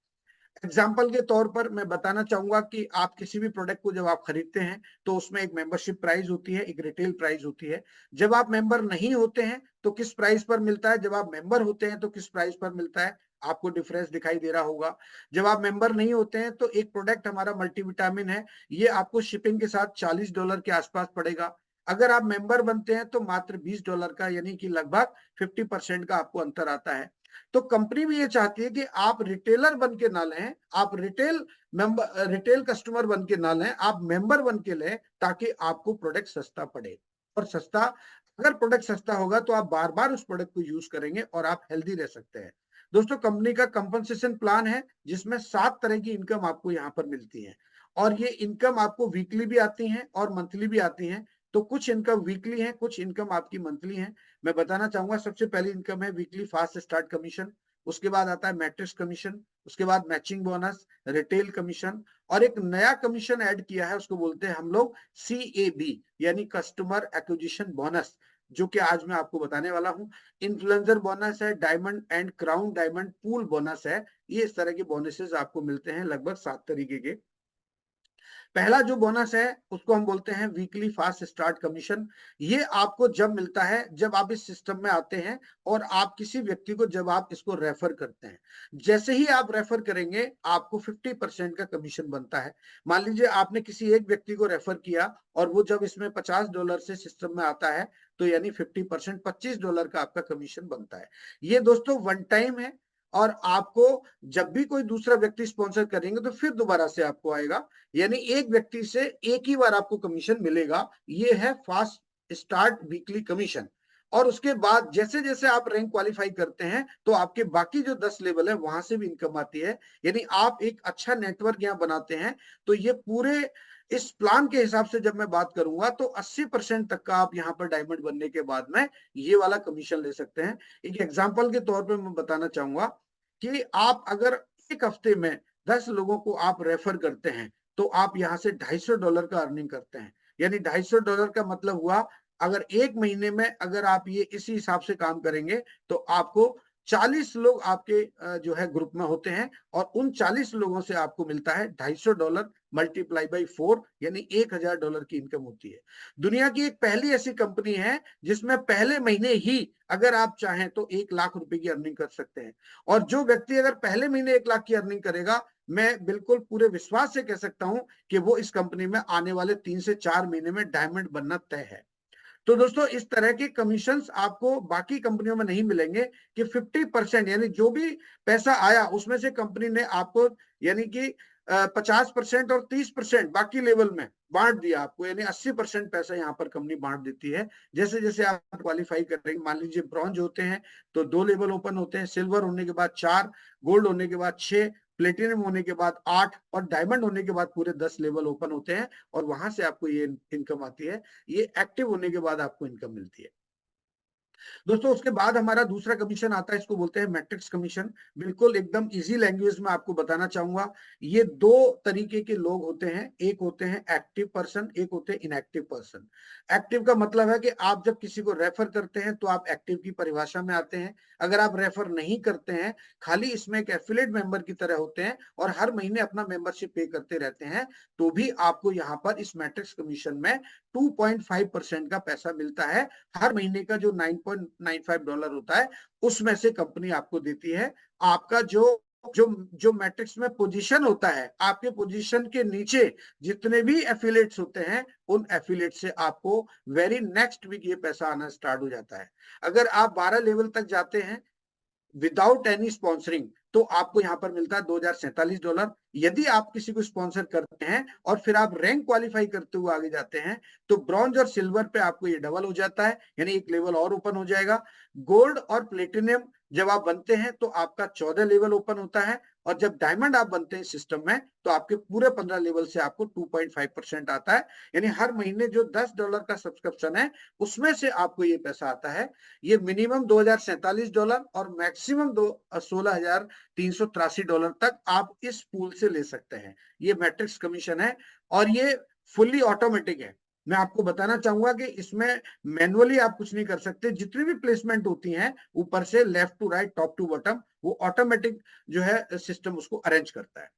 एग्जाम्पल के तौर पर मैं बताना चाहूंगा कि आप किसी भी प्रोडक्ट को जब आप खरीदते हैं तो उसमें एक मेंबरशिप प्राइस होती है, एक रिटेल प्राइस होती है। जब आप मेंबर नहीं होते हैं तो किस प्राइस पर मिलता है, जब आप मेंबर होते हैं तो किस प्राइस पर मिलता है, आपको डिफरेंस दिखाई दे रहा होगा। जब आप मेंबर नहीं होते हैं तो एक प्रोडक्ट हमारा मल्टीविटामिन है, ये आपको शिपिंग के साथ $40 के आसपास पड़ेगा। अगर आप मेंबर बनते हैं तो मात्र $20 का, यानी कि लगभग 50% का आपको अंतर आता है। तो कंपनी भी ये चाहती है कि आप रिटेलर बन के ना लें, आप रिटेल कस्टमर बन के ना लें, आप मेंबर बन के लें, ताकि आपको प्रोडक्ट सस्ता पड़े। और सस्ता, अगर प्रोडक्ट सस्ता होगा तो आप बार बार उस प्रोडक्ट को यूज करेंगे और आप हेल्दी रह सकते हैं। दोस्तों, कंपनी का कंपनसेशन प्लान है जिसमें 7 तरह की इनकम आपको यहाँ पर मिलती है, और ये इनकम आपको वीकली भी आती है और मंथली भी आती है। तो कुछ इनकम वीकली है, कुछ इनकम आपकी मंथली है। मैं बताना चाहूंगा, सबसे पहली इनकम है वीकली फास्ट स्टार्ट कमीशन, उसके बाद आता है मैट्रिक्स कमीशन, उसके बाद मैचिंग बोनस, रिटेल कमीशन, और एक नया कमीशन ऐड किया है, उसको बोलते हैं हम लोग CAB, यानी कस्टमर एक्विजिशन बोनस, जो कि आज मैं आपको बताने वाला हूं। इन्फ्लुएंसर बोनस है, diamond and crown diamond pool bonus है। ये इस तरह के बोनसेस आपको मिलते हैं, लगभग 7 तरीके के। पहला जो बोनस है उसको हम बोलते हैं वीकली फास्ट स्टार्ट कमीशन। ये आपको जब मिलता है जब आप इस सिस्टम में आते हैं और आप किसी व्यक्ति को जब आप इसको रेफर करते हैं। जैसे ही आप रेफर करेंगे आपको 50% का कमीशन बनता है। मान लीजिए आपने किसी एक व्यक्ति को रेफर किया और वो जब इसमें $50 से सिस्टम में आता है, तो यानी 50% $25 का आपका कमीशन बनता है। ये दोस्तों वन टाइम है, और आपको जब भी कोई दूसरा व्यक्ति स्पॉन्सर करेंगे तो फिर दोबारा से आपको आएगा, यानी एक व्यक्ति से एक ही बार आपको कमीशन मिलेगा। ये है फास्ट स्टार्ट वीकली कमीशन। और उसके बाद जैसे जैसे आप रैंक क्वालिफाई करते हैं तो आपके बाकी जो 10 लेवल है वहां से भी इनकम आती है, यानी आप एक अच्छा नेटवर्क यहाँ बनाते हैं। तो ये पूरे इस प्लान के हिसाब से जब मैं बात करूंगा तो 80% तक का आप यहाँ पर डायमंड बनने के बाद में ये वाला कमीशन ले सकते हैं। एक एग्जाम्पल के तौर पर मैं बताना चाहूंगा कि आप अगर एक हफ्ते में 10 लोगों को आप रेफर करते हैं तो आप यहाँ से $250 का अर्निंग करते हैं। यानी $250 का मतलब हुआ, अगर एक महीने में अगर आप ये इसी हिसाब से काम करेंगे तो आपको 40 लोग आपके जो है ग्रुप में होते हैं, और उन 40 लोगों से आपको मिलता है $250 मल्टीप्लाई बाई 4, यानी $1000 की इनकम होती है। दुनिया की एक पहली ऐसी कंपनी है जिसमें पहले महीने ही अगर आप चाहें तो 1 लाख रुपए की अर्निंग कर सकते हैं। और जो व्यक्ति अगर पहले महीने 1 लाख की अर्निंग करेगा, मैं बिल्कुल पूरे विश्वास से कह सकता हूं कि वो इस कंपनी में आने वाले 3 से 4 महीने में डायमंड बनना तय है। तो दोस्तों, इस तरह के कमीशंस आपको बाकी कंपनियों में नहीं मिलेंगे कि 50%, यानी जो भी पैसा आया उसमें से कंपनी ने आपको, यानी कि 50% और 30% बाकी लेवल में बांट दिया आपको, यानी 80% पैसा यहाँ पर कंपनी बांट देती है। जैसे जैसे आप क्वालिफाई करेंगे, मान लीजिए ब्रॉन्ज होते हैं तो 2 लेवल ओपन होते हैं, सिल्वर होने के बाद 4, गोल्ड होने के बाद 6, प्लेटिनम होने के बाद 8, और डायमंड होने के बाद पूरे 10 लेवल ओपन होते हैं, और वहां से आपको ये इनकम आती है। ये एक्टिव होने के बाद आपको इनकम मिलती है। दोस्तों, उसके बाद हमारा दूसरा कमीशन आता है, इसको बोलते हैं मैट्रिक्स कमीशन। बिल्कुल एकदम इजी लैंग्वेज में आपको बताना चाहूंगा, ये 2 तरीके के लोग होते हैं, एक होते हैं एक्टिव पर्सन, एक होते हैं इनएक्टिव पर्सन। एक्टिव का मतलब है कि आप जब किसी को रेफर करते हैं तो आप एक्टिव की परिभाषा में आते हैं। अगर आप रेफर नहीं करते हैं, खाली इसमें एक एफिलिएट मेंबर की तरह होते हैं और हर महीने अपना मेंबरशिप पे करते रहते हैं, तो भी आपको यहाँ पर इस मैट्रिक्स कमीशन में 2.5% का पैसा मिलता है। हर महीने का जो $9.95 होता है उसमें से कंपनी आपको देती है। आपका जो जो जो मैट्रिक्स में पोजीशन होता है, आपके पोजीशन के नीचे जितने भी एफिलिएट्स होते हैं, उन एफिलिएट से आपको वेरी नेक्स्ट वीक ये पैसा आना स्टार्ट हो जाता है। अगर आप 12 लेवल तक जाते हैं विदाउट एनी स्पॉन्सरिंग, तो आपको यहाँ पर मिलता है $2047। यदि आप किसी को स्पॉन्सर करते हैं और फिर आप रैंक क्वालिफाई करते हुए आगे जाते हैं, तो ब्रॉन्ज और सिल्वर पे आपको ये डबल हो जाता है, यानी एक लेवल और ओपन हो जाएगा। गोल्ड और प्लेटिनियम जब आप बनते हैं तो आपका 14 लेवल ओपन होता है, और जब डायमंड आप बनते हैं सिस्टम में तो आपके पूरे 15 लेवल से आपको 2.5% आता है। यानी हर महीने जो $10 का सब्सक्रिप्शन है उसमें से आपको ये पैसा आता है। ये मिनिमम $2047 और मैक्सिमम $16,383 तक आप इस पूल से ले सकते हैं। ये मैट्रिक्स कमीशन है, और ये फुल्ली ऑटोमेटिक है। मैं आपको बताना चाहूंगा कि इसमें मैनुअली आप कुछ नहीं कर सकते। जितनी भी प्लेसमेंट होती हैं ऊपर से left to right, top to bottom, वो ऑटोमेटिक जो है सिस्टम उसको अरेंज करता है।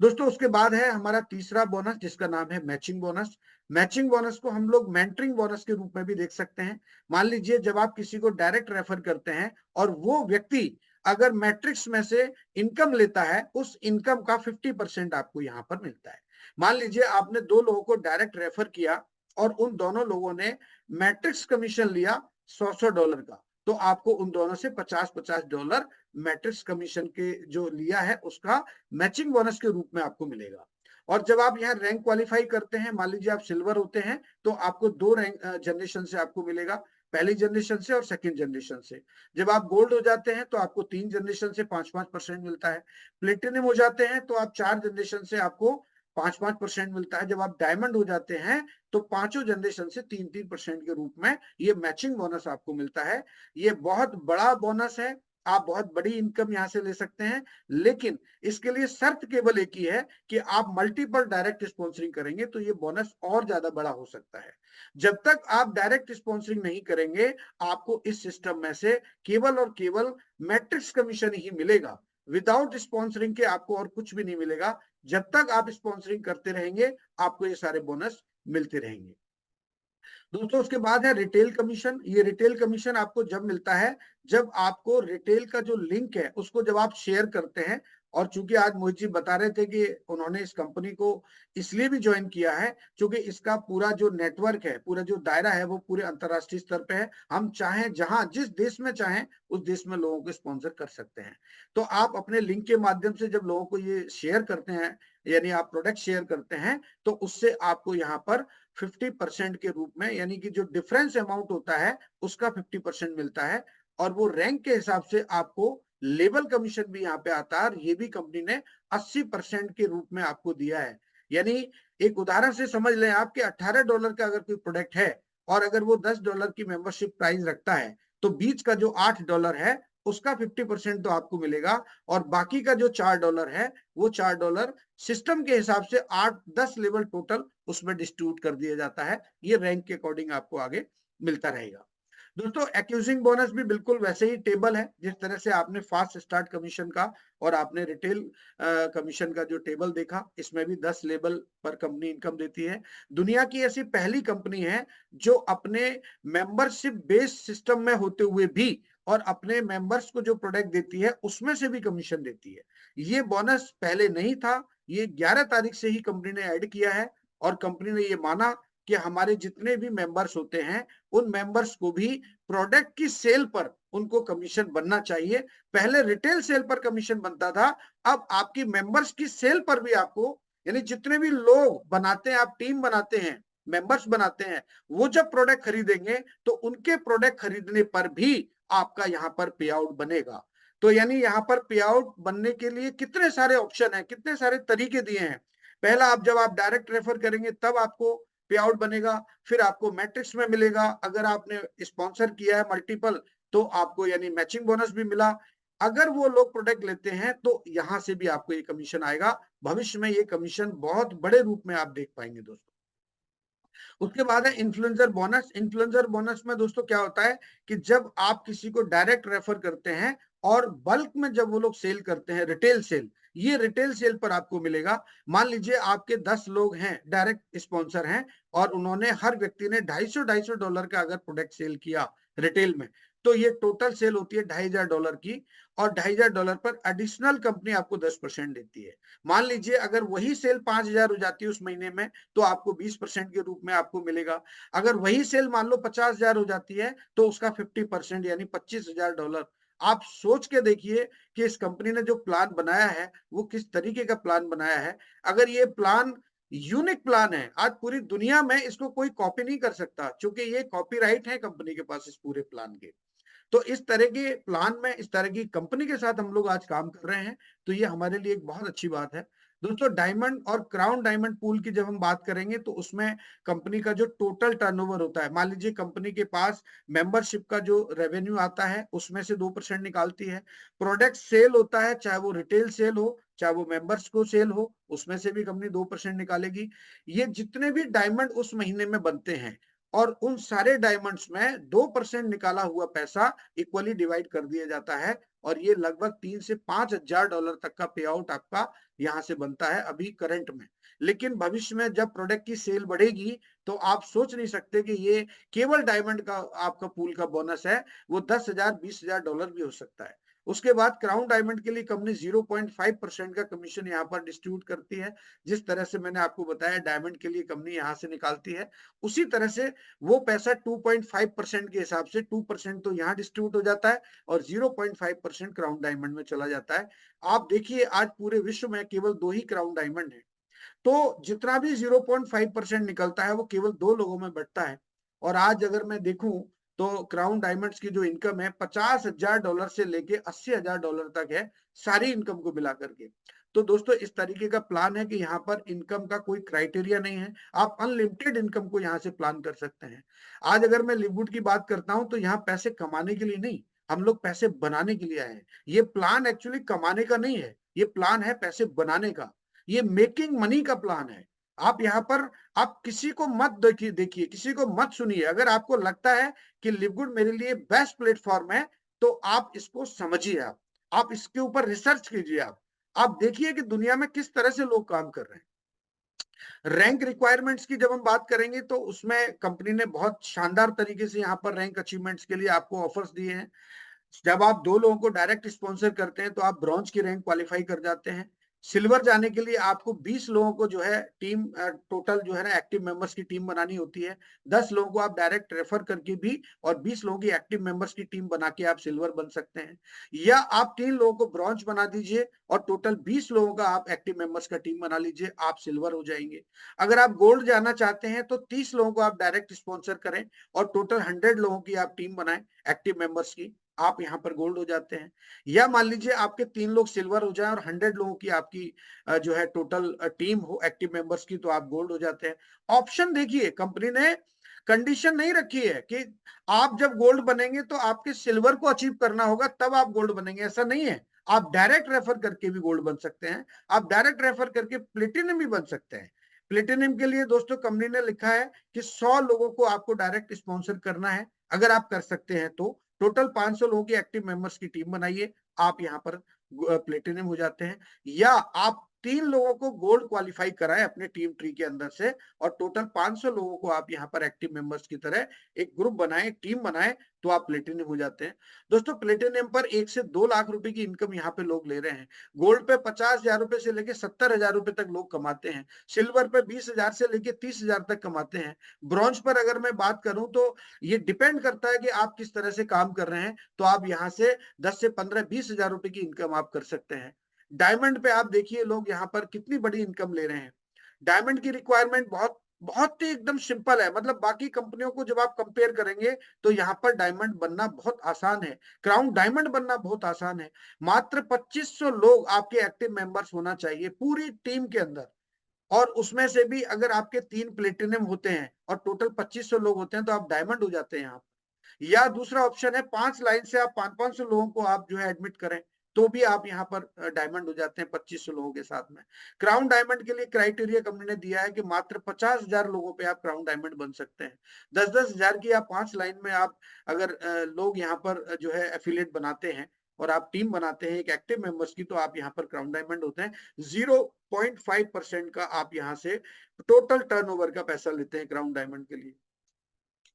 दोस्तों उसके बाद है हमारा तीसरा बोनस, जिसका नाम है मैचिंग बोनस। मैचिंग बोनस को हम लोग मेंटरिंग बोनस के रूप में भी देख सकते हैं। मान लीजिए जब आप किसी को डायरेक्ट रेफर करते हैं और वो व्यक्ति अगर मैट्रिक्स में से इनकम लेता है, उस इनकम का 50% आपको यहाँ पर मिलता है। मान लीजिए आपने 2 लोगों को डायरेक्ट रेफर किया और उन दोनों लोगों ने मैट्रिक्स कमीशन लिया $100 का, तो आपको उन दोनों से $50-50 मैट्रिक्स कमीशन के जो लिया है उसका मैचिंग बोनस के रूप में आपको मिलेगा। और जब आप यहाँ रैंक क्वालिफाई करते हैं, मान लीजिए आप सिल्वर होते हैं, तो आपको 2 रैंक जनरेशन से आपको मिलेगा, पहली जनरेशन से और सेकंड जनरेशन से। जब आप गोल्ड हो जाते हैं तो आपको 3 जनरेशन से 5-5% मिलता है। प्लेटिनम हो जाते हैं तो आप 4 जनरेशन से आपको 5-5% मिलता है। जब आप डायमंड हो जाते हैं तो पांचों जनरेशन से 3-3% के रूप में ये मैचिंग बोनस आपको मिलता है। ये बहुत बड़ा बोनस है, आप बहुत बड़ी इनकम यहाँ से ले सकते हैं। लेकिन इसके लिए शर्त केवल एक ही है कि आप मल्टीपल डायरेक्ट स्पॉन्सरिंग करेंगे तो ये बोनस और ज्यादा बड़ा हो सकता है। जब तक आप डायरेक्ट स्पॉन्सरिंग नहीं करेंगे, आपको इस सिस्टम में से केवल और केवल मैट्रिक्स कमीशन ही मिलेगा। विदाउट स्पॉन्सरिंग के आपको और कुछ भी नहीं मिलेगा। जब तक आप स्पॉन्सरिंग करते रहेंगे, आपको ये सारे बोनस मिलते रहेंगे। दोस्तों उसके बाद है रिटेल कमीशन। ये रिटेल कमीशन आपको जब मिलता है जब आपको रिटेल का जो लिंक है उसको जब आप शेयर करते हैं। और चूंकि आज मोहित जी बता रहे थे कि उन्होंने इस कंपनी को इसलिए भी ज्वाइन किया है क्योंकि इसका पूरा जो नेटवर्क है, पूरा जो दायरा है वो पूरे अंतरराष्ट्रीय स्तर पे है। हम चाहें जहां जिस देश में चाहें उस देश में लोगों को स्पॉन्सर कर सकते हैं। तो आप अपने लिंक के माध्यम से जब लोगों को ये शेयर करते हैं, यानी आप प्रोडक्ट शेयर करते हैं, तो उससे आपको यहाँ पर 50% के रूप में, यानी कि जो डिफरेंस अमाउंट होता है उसका 50% मिलता है। और वो रैंक के हिसाब से आपको लेवल कमीशन भी यहाँ पे आता है। और ये भी कंपनी ने 80% के रूप में आपको दिया है। यानी एक उदाहरण से समझ लें आप कि $18 का अगर कोई प्रोडक्ट है और अगर वो $10 की मेंबरशिप प्राइस रखता है, तो बीच का जो $8 है उसका 50% तो आपको मिलेगा। और बाकी का जो $4 है वो $4 सिस्टम के हिसाब से 8-10 लेवल टोटल उसमें डिस्ट्रीब्यूट कर दिया जाता है। ये रैंक के अकॉर्डिंग आपको आगे मिलता रहेगा। दोस्तों एक्यूजिंग बोनस भी बिल्कुल वैसे ही टेबल है जिस तरह से आपने फास्ट स्टार्ट कमीशन का और आपने रिटेल कमीशन का जो टेबल देखा, इसमें भी 10 लेवल पर कंपनी इनकम देती है। दुनिया की ऐसी पहली कंपनी है जो अपने मेंबरशिप बेस्ड सिस्टम में होते हुए भी और अपने मेंबर्स को जो प्रोडक्ट देती है उसमें से भी कमीशन देती है। ये बोनस पहले नहीं था, ये 11 तारीख से ही कंपनी ने ऐड किया है। और कंपनी ने ये माना कि हमारे जितने भी मेंबर्स होते हैं उन मेंबर्स को भी प्रोडक्ट की सेल पर उनको कमीशन बनना चाहिए। पहले रिटेल सेल पर कमीशन बनता था, अब आपकी मेंबर्स की सेल पर भी आपको, यानी जितने भी लोग बनाते हैं, आप टीम बनाते हैं, मेंबर्स बनाते हैं, वो जब प्रोडक्ट खरीदेंगे तो उनके प्रोडक्ट खरीदने पर भी आपका यहाँ पर पे आउट बनेगा। तो यानी यहाँ पर पे आउट बनने के लिए कितने सारे ऑप्शन है, कितने सारे तरीके दिए हैं। पहला, आप जब आप डायरेक्ट रेफर करेंगे तब आपको पे आउट बनेगा। फिर आपको मैट्रिक्स में मिलेगा। अगर आपने स्पॉन्सर किया है मल्टीपल तो आपको यानी मैचिंग बोनस भी मिला। अगर वो लोग प्रोडक्ट लेते हैं तो यहां से भी आपको ये कमीशन आएगा। भविष्य में ये कमीशन बहुत बड़े रूप में आप देख पाएंगे दोस्तों। उसके बाद है इन्फ्लुएंसर बोनस। इन्फ्लुएंसर बोनस में दोस्तों क्या होता है कि जब आप किसी को डायरेक्ट रेफर करते हैं और बल्क में जब वो लोग सेल करते हैं, रिटेल सेल, ये रिटेल सेल पर आपको मिलेगा। मान लीजिए आपके 10 लोग हैं, डायरेक्ट स्पॉन्सर हैं, और उन्होंने, हर व्यक्ति ने $250 का अगर प्रोडक्ट सेल किया रिटेल में, तो ये टोटल सेल होती है $2500 की। और $2500 पर एडिशनल कंपनी आपको 10% देती है। मान लीजिए अगर वही सेल 5000 हो जाती है उस महीने में, तो आपको 20% के रूप में आपको मिलेगा। अगर वही सेल मान लो 50,000 हो जाती है तो उसका 50% यानी $25,000। आप सोच के देखिए कि इस कंपनी ने जो प्लान बनाया है वो किस तरीके का प्लान बनाया है। अगर ये प्लान यूनिक प्लान है, आज पूरी दुनिया में इसको कोई कॉपी नहीं कर सकता, क्योंकि ये कॉपीराइट है कंपनी के पास इस पूरे प्लान के। तो इस तरह के प्लान में, इस तरह की कंपनी के साथ हम लोग आज काम कर रहे हैं, तो ये हमारे लिए एक बहुत अच्छी बात है। दोस्तों डायमंड और क्राउन डायमंड पूल की जब हम बात करेंगे तो उसमें कंपनी का जो टोटल टर्नओवर होता है, मान लीजिए कंपनी के पास मेंबरशिप का जो रेवेन्यू आता है उसमें से 2% निकालती है। प्रोडक्ट सेल होता है, चाहे वो रिटेल सेल हो चाहे वो मेंबर्स को सेल हो, उसमें से भी कंपनी 2% निकालेगी। ये जितने भी डायमंड उस महीने में बनते हैं और उन सारे डायमंड्स में 2% निकाला हुआ पैसा इक्वली डिवाइड कर दिया जाता है और ये लगभग 3 से 5 हजार डॉलर तक का पे आउट आपका यहाँ से बनता है अभी करंट में। लेकिन भविष्य में जब प्रोडक्ट की सेल बढ़ेगी तो आप सोच नहीं सकते कि ये केवल डायमंड का आपका पूल का बोनस है, वो 10,000 20,000 डॉलर भी हो सकता है। उसके बाद क्राउन डायमंड के लिए कंपनी 0.5% का कमीशन यहाँ पर डिस्ट्रीब्यूट करती है। जिस तरह से मैंने आपको बताया डायमंड के लिए कंपनी यहाँ से निकालती है, उसी तरह से वो पैसा 2.5% के हिसाब से 2% तो यहाँ डिस्ट्रीब्यूट हो जाता है और 0.5% क्राउन डायमंड में चला जाता है। आप देखिए आज पूरे विश्व में केवल 2 ही क्राउन डायमंड है। तो जितना भी 0.5% निकलता है वो केवल 2 लोगों में बँटता है। और आज अगर मैं देखूं तो क्राउन डायमंड्स की जो इनकम है 50,000 डॉलर से लेके 80,000 डॉलर तक है, सारी इनकम को मिला करके। तो दोस्तों इस तरीके का प्लान है कि यहाँ पर इनकम का कोई क्राइटेरिया नहीं है, आप अनलिमिटेड इनकम को यहाँ से प्लान कर सकते हैं। आज अगर मैं लिववुड की बात करता हूँ तो यहाँ पैसे कमाने के लिए नहीं, हम लोग पैसे बनाने के लिए आए हैं। ये प्लान एक्चुअली कमाने का नहीं है, ये प्लान है पैसे बनाने का। ये मेकिंग मनी का प्लान है। आप यहाँ पर आप किसी को मत देखिए, किसी को मत सुनिए। अगर आपको लगता है कि लिवगुड मेरे लिए बेस्ट प्लेटफॉर्म है, तो आप इसको समझिए आप इसके ऊपर रिसर्च कीजिए आप देखिए कि दुनिया में किस तरह से लोग काम कर रहे हैं। रैंक रिक्वायरमेंट्स की जब हम बात करेंगे तो उसमें कंपनी ने बहुत शानदार तरीके से यहाँ पर रैंक अचीवमेंट्स के लिए आपको ऑफर्स दिए हैं। जब आप 2 लोगों को डायरेक्ट स्पॉन्सर करते हैं तो आप ब्रॉन्ज की रैंक क्वालीफाई कर जाते हैं। सिल्वर जाने के लिए आपको 20 लोगों को जो है टीम टोटल जो है ना एक्टिव मेंबर्स की टीम बनानी होती है। 10 लोगों को आप डायरेक्ट रेफर करके भी और 20 लोगों की एक्टिव मेंबर्स की टीम बना के आप सिल्वर बन सकते हैं। या आप 3 लोगों को ब्रॉन्ज बना दीजिए और टोटल 20 लोगों का आप एक्टिव मेंबर्स का टीम बना लीजिए, आप सिल्वर हो जाएंगे। अगर आप गोल्ड जाना चाहते हैं तो 30 लोगों को आप डायरेक्ट स्पॉन्सर करें और टोटल 100 लोगों की आप टीम बनाएं एक्टिव मेंबर्स की, आप यहाँ पर गोल्ड हो जाते हैं। या मान लीजिए आपके 3 लोग सिल्वर हो जाएं और 100 लोगों की आपकी जो है टोटल टीम हो एक्टिव मेंबर्स की, तो आप गोल्ड हो जाते हैं। ऑप्शन देखिए, कंपनी ने कंडीशन नहीं रखी है कि आप जब गोल्ड बनेंगे तो आपके सिल्वर को अचीव करना होगा तब आप गोल्ड बनेंगे, ऐसा नहीं है। आप डायरेक्ट रेफर करके भी गोल्ड बन सकते हैं, आप डायरेक्ट रेफर करके प्लेटिनम भी बन सकते हैं। प्लेटिनम के लिए दोस्तों कंपनी ने लिखा है कि 100 लोगों को आपको डायरेक्ट स्पॉन्सर करना है। अगर आप कर सकते हैं तो टोटल 500 लोगों की एक्टिव मेंबर्स की टीम बनाइए, आप यहाँ पर प्लेटिनम हो जाते हैं। या आप 3 लोगों को गोल्ड क्वालिफाई कराएं अपने टीम ट्री के अंदर से और टोटल 500 लोगों को आप यहाँ पर एक्टिव मेंबर्स की तरह एक ग्रुप बनाएं, टीम बनाएं, तो आप प्लेटिनम हो जाते हैं। दोस्तों प्लेटिनम पर 1 से 2 लाख रुपए की इनकम यहाँ पे लोग ले रहे हैं। गोल्ड पे 50,000 रुपए से लेके 70,000 रुपए तक लोग कमाते हैं। सिल्वर पे 20,000 से लेके 30,000 तक कमाते हैं। ब्रॉन्ज पर अगर मैं बात करूं तो ये डिपेंड करता है कि आप किस तरह से काम कर रहे हैं, तो आप यहाँ से 10 से 15-20,000 रुपए की इनकम आप कर सकते हैं। डायमंड पे आप देखिए लोग यहाँ पर कितनी बड़ी इनकम ले रहे हैं। डायमंड की रिक्वायरमेंट बहुत बहुत ही एकदम सिंपल है, मतलब बाकी कंपनियों को जब आप कंपेयर करेंगे तो यहाँ पर डायमंड बनना बहुत आसान है, क्राउन डायमंड बनना बहुत आसान है। मात्र 2500 लोग आपके एक्टिव मेंबर्स होना चाहिए पूरी टीम के अंदर, और उसमें से भी अगर आपके 3 प्लेटिनम होते हैं और टोटल 2500 लोग होते हैं तो आप डायमंड हो जाते हैं यहाँ। या दूसरा ऑप्शन है 5 लाइन से आप 500 लोगों को आप जो है एडमिट करें, तो भी आप यहाँ पर डायमंड हो जाते हैं 2500 लोगों के साथ में। क्राउन डायमंड के लिए क्राइटेरिया कंपनी ने दिया है कि मात्र 50,000 लोगों पे आप क्राउन डायमंड बन सकते हैं। 10-10 हजार की आप 5 लाइन में आप अगर लोग यहाँ पर जो है एफिलिएट बनाते हैं और आप टीम बनाते हैं एक एक्टिव मेंबर्स की, तो आप यहाँ पर क्राउन डायमंड होते हैं। 0.5% का आप यहाँ से टोटल टर्नओवर का पैसा लेते हैं क्राउन डायमंड के लिए।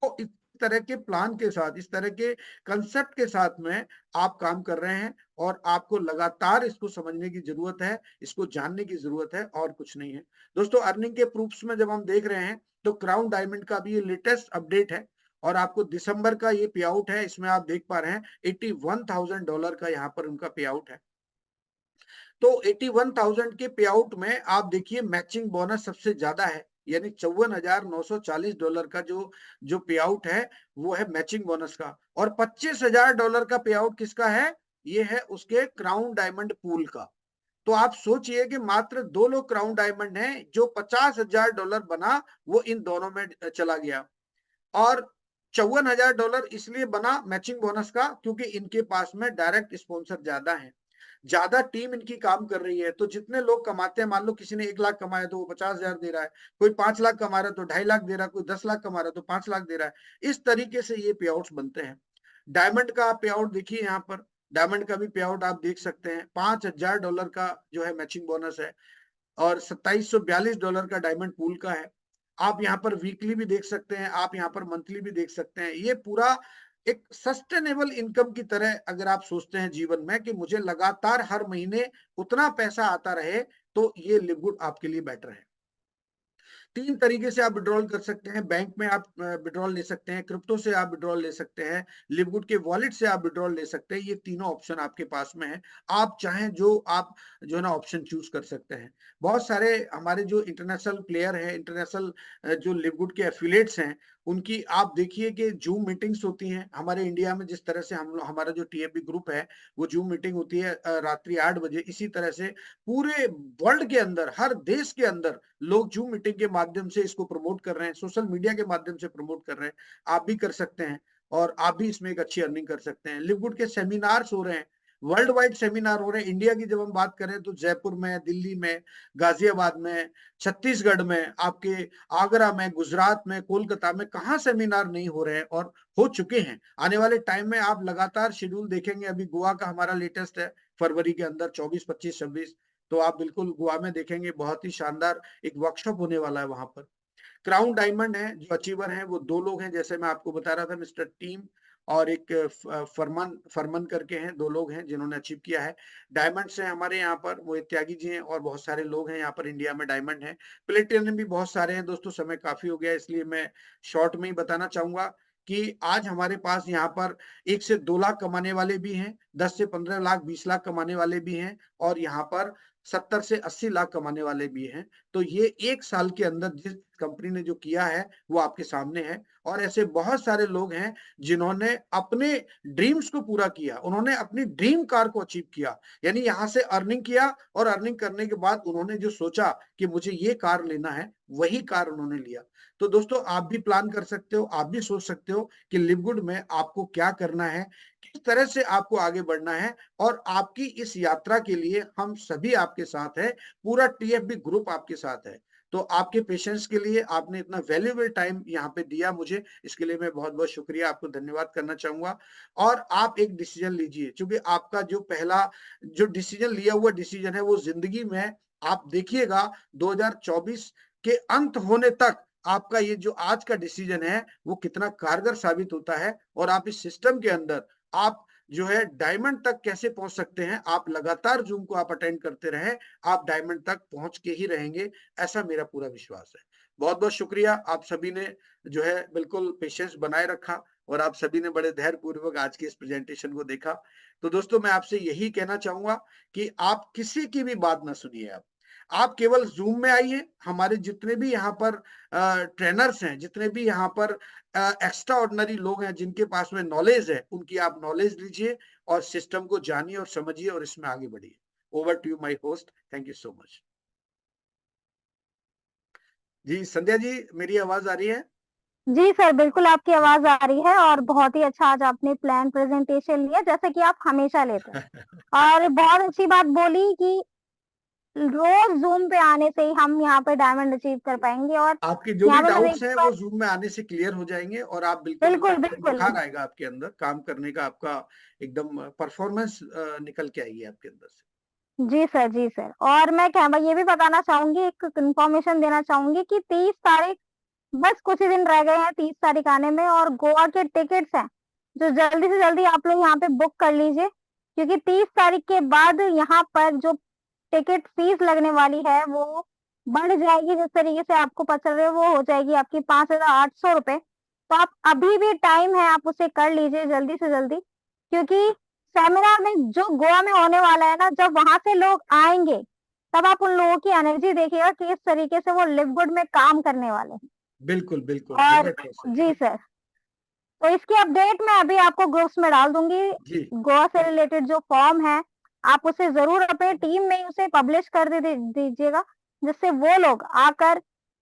तो इस तरह के प्लान के साथ, इस तरह के कंसेप्ट के साथ में आप काम कर रहे हैं और आपको लगातार इसको समझने की जरूरत है, इसको जानने की जरूरत है, और कुछ नहीं है। दोस्तों अर्निंग के प्रूफ्स में जब हम देख रहे हैं तो क्राउन डायमंड का भी ये लेटेस्ट अपडेट है और आपको दिसंबर का ये पे आउट है, इसमें आप देख पा रहे हैं $81,000 का यहाँ पर उनका पे आउट है। तो 81,000 के पे आउट में आप देखिए मैचिंग बोनस सबसे ज्यादा है, यानी $54,940 का जो पे आउट है वो है मैचिंग बोनस का, और $25,000 का पे आउट किसका है, ये है उसके क्राउन डायमंड पूल का। तो आप सोचिए कि मात्र 2 लोग क्राउन डायमंड हैं, जो $50,000 बना वो इन दोनों में चला गया, और $54,000 इसलिए बना मैचिंग बोनस का क्योंकि इनके पास में डायरेक्ट स्पॉन्सर ज्यादा है। ज्यादा टीम इनकी काम कर रही है, तो जितने लोग कमाते हैं, मान लो किसी ने 1 लाख कमाया तो वो 50,000 दे रहा है, कोई 5 लाख कमा रहा है तो 2.5 लाख दे रहा है, कोई 10 लाख कमा रहा है तो 5 लाख दे रहा है। इस तरीके से ये पे आउट्स बनते हैं। डायमंड का पे आउट देखिए यहाँ पर, डायमंड का भी पे आउट आप देख सकते हैं। $5,000 का जो है मैचिंग बोनस है, और $2742 का डायमंड पूल का है। आप यहाँ पर वीकली भी देख सकते हैं, आप यहाँ पर मंथली भी देख सकते हैं। ये पूरा एक सस्टेनेबल इनकम की तरह अगर आप सोचते हैं जीवन में कि मुझे लगातार हर महीने उतना पैसा आता रहे, तो ये लिवगुड आपके लिए बेटर है। 3 तरीके से आप विड्रॉल कर सकते हैं। बैंक में आप विड्रॉल ले सकते हैं, क्रिप्टो से आप विड्रॉल ले सकते हैं, लिवगुड के वॉलेट से आप विड्रॉल ले सकते हैं। ये तीनों ऑप्शन आपके पास में है। आप चाहें आप जो है ना ऑप्शन चूज कर सकते हैं। बहुत सारे हमारे जो इंटरनेशनल प्लेयर हैं, इंटरनेशनल जो लिवगुड के एफिलिएट्स हैं, उनकी आप देखिए कि जूम मीटिंग्स होती हैं। हमारे इंडिया में जिस तरह से हमारा जो टीएफबी ग्रुप है, वो जूम मीटिंग होती है रात्रि 8 बजे। इसी तरह से पूरे वर्ल्ड के अंदर, हर देश के अंदर लोग जूम मीटिंग के माध्यम से इसको प्रमोट कर रहे हैं, सोशल मीडिया के माध्यम से प्रमोट कर रहे हैं। आप भी कर सकते हैं, और आप भी इसमें एक अच्छी अर्निंग कर सकते हैं। लिवगुड के सेमिनार्स हो रहे हैं, वर्ल्ड वाइड सेमिनार हो रहे हैं। इंडिया की जब हम बात करें तो जयपुर में, दिल्ली में, गाजियाबाद में, छत्तीसगढ़ में, आपके आगरा में, गुजरात में, कोलकाता में, कहाँ सेमिनार नहीं हो रहे हैं, और हो चुके हैं। आने वाले टाइम में आप लगातार शेड्यूल देखेंगे। अभी गोवा का हमारा लेटेस्ट है, फरवरी के अंदर 24, 25, 26। तो आप बिल्कुल गोवा में देखेंगे, बहुत ही शानदार एक वर्कशॉप होने वाला है वहां पर। क्राउन डायमंड है, जो अचीवर हैं वो 2 लोग हैं, जैसे मैं आपको बता रहा था, मिस्टर टीम और एक फरमान फरमान करके हैं, 2 लोग हैं जिन्होंने अचीव किया है। डायमंड्स हैं हमारे यहाँ पर, मोहित त्यागी जी हैं, और बहुत सारे लोग हैं यहाँ पर इंडिया में डायमंड हैं। प्लेटिनम भी बहुत सारे हैं दोस्तों। समय काफी हो गया, इसलिए मैं शॉर्ट में ही बताना चाहूंगा कि आज हमारे पास यहाँ पर 1 से 2 लाख कमाने वाले भी हैं, 10 से 15 लाख, 20 लाख कमाने वाले भी हैं, और यहाँ पर 70 से 80 लाख कमाने वाले भी हैं। तो ये 1 साल के अंदर जिस कंपनी ने जो किया है वो आपके सामने है। और ऐसे बहुत सारे लोग हैं जिन्होंने अपने ड्रीम्स को पूरा किया, उन्होंने अपनी ड्रीम कार को अचीव किया। यानी यहाँ से अर्निंग किया, और अर्निंग करने के बाद उन्होंने जो सोचा कि मुझे ये कार लेना है, वही कार उन्होंने लिया। तो दोस्तों, आप भी प्लान कर सकते हो, आप भी सोच सकते हो कि लिवगुड में आपको क्या करना है, किस तरह से आपको आगे बढ़ना है। और आपकी इस यात्रा के लिए हम सभी आपके साथ हैं, पूरा टीएफबी ग्रुप आपके साथ है। तो आपके पेशेंस के लिए, आपने इतना वैल्यूएबल टाइम यहाँ पे दिया मुझे, इसके लिए मैं बहुत-बहुत शुक्रिया, आपको धन्यवाद करना चाहूँगा। और आप एक डिसीजन लीजिए, क्योंकि आपका जो पहला जो डिसीजन लिया हुआ डिसीजन है, वो ज़िंदगी में आप देखिएगा 2024 के अंत होने तक आपका ये जो आज का डिसीजन है, वो कितना कारगर साबित होता है। और आप इस सिस्टम के अंदर आप जो है डायमंड तक कैसे पहुंच सकते हैं। आप लगातार जूम को आप अटेंड करते रहें, आप डायमंड तक पहुंच के ही रहेंगे, ऐसा मेरा पूरा विश्वास है। बहुत बहुत शुक्रिया, आप सभी ने जो है बिल्कुल पेशेंस बनाए रखा, और आप सभी ने बड़े धैर्य पूर्वक आज की इस प्रेजेंटेशन को देखा। तो दोस्तों, मैं आपसे यही कहना चाहूंगा कि आप किसी की भी बात ना सुनिए। आप केवल जूम में आइए। हमारे जितने भी यहाँ पर ट्रेनर्स हैं, जितने भी यहाँ पर एक्स्ट्रा ऑर्डिनरी लोग हैं जिनके पास में नॉलेज है, उनकी आप नॉलेज लीजिए, और सिस्टम को जानिए और समझिए, और इसमें आगे बढ़िए। Over to you my host, thank you so much. जी संध्या जी, मेरी आवाज आ रही है? जी सर, बिल्कुल आपकी आवाज आ रही है, और बहुत ही अच्छा आज आपने प्लान प्रेजेंटेशन लिया, जैसे कि आप हमेशा लेते हैं। और बहुत अच्छी बात बोली कि रोज जूम पे आने से ही हम यहाँ पे डायमंड अचीव कर पाएंगे। और आपके जो भी यहाँ पे मैं डाउट्स हैं देखूंगा। वो जूम में आने से क्लियर हो जाएंगे, और आप बिल्कुल बिल्कुल एकदम बिल्कुल। निखार आएगा आपके अंदर, काम करने का आपका एकदम परफॉर्मेंस निकल के आएगी आपके अंदर से। जी सर, जी सर। और मैं क्या ये भी बताना चाहूंगी, एक इन्फॉर्मेशन देना चाहूंगी कि 30 तारीख, बस कुछ ही दिन रह गए हैं 30 तारीख आने में, और गोवा के टिकट्स हैं जो जल्दी से जल्दी आप लोग यहाँ पे बुक कर लीजिए, क्योंकि 30 तारीख के बाद यहाँ पर जो टिकट फीस लगने वाली है वो बढ़ जाएगी। जिस तरीके से आपको पता चल रहा है, वो हो जाएगी आपकी 5,800 रुपए। तो आप अभी भी टाइम है, आप उसे कर लीजिए जल्दी से जल्दी, क्योंकि सेमिनार में जो गोवा में होने वाला है ना, जब वहां से लोग आएंगे, तब आप उन लोगों की एनर्जी देखिएगा कि इस तरीके से वो लिवगुड में काम करने वाले हैं। बिल्कुल बिल्कुल, और 100%। जी सर, तो इसकी अपडेट मैं अभी आपको ग्रुप्स में डाल दूंगी। जी गोवा से रिलेटेड जो फॉर्म है, आप उसे जरूर अपने टीम में ही उसे पब्लिश कर दीजिएगा, जिससे वो लोग आकर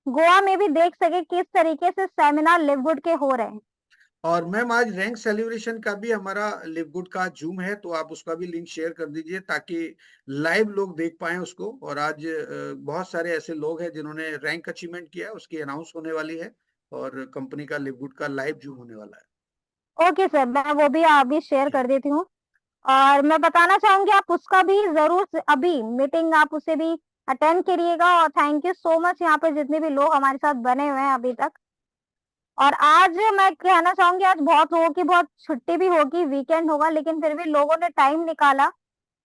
गोवा में भी देख सके किस तरीके से सेमिनार लिवगुड के हो रहे हैं। और मैम आज रैंक सेलिब्रेशन का भी हमारा लिव गुड का जूम है, तो आप उसका भी लिंक शेयर कर दीजिए ताकि लाइव लोग देख पाएं उसको। और आज बहुत सारे ऐसे लोग हैं जिन्होंने रैंक अचीवमेंट किया है, उसकी अनाउंस होने वाली है और कंपनी का लिव गुड का लाइव जूम होने वाला है। ओके सर, मैं वो भी अभी शेयर जी कर देती हूँ। और मैं बताना चाहूंगी आप उसका भी जरूर अभी मीटिंग आप उसे भी अटेंड करिएगा। और थैंक यू सो मच यहाँ पे जितने भी लोग हमारे साथ बने हुए हैं अभी तक। और आज मैं कहना चाहूंगी आज बहुत लोगों की बहुत छुट्टी भी होगी, वीकेंड होगा, लेकिन फिर भी लोगों ने टाइम निकाला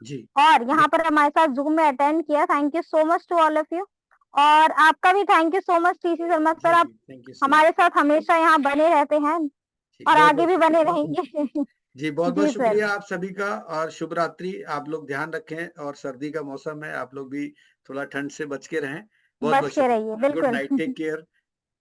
जी और यहाँ पर हमारे साथ जूम में अटेंड किया। Thank you so much to all of you. और आपका भी thank you so much TC Sharma sir, जी आप जी थैंक यू सो हमारे मच। साथ हमेशा यहाँ बने रहते हैं जी और बहुत आगे बहुत भी बने शुक्रिया। रहेंगे। जी बहुत बहुत जी सर, शुक्रिया आप सभी का, और शुभ रात्रि। आप लोग ध्यान रखें, और सर्दी का मौसम है, आप लोग भी थोड़ा ठंड से बच के रहें। बहुत बच बहुत के रहिए शुक्रिया, गुड नाइट, बिल्कुल। Take care.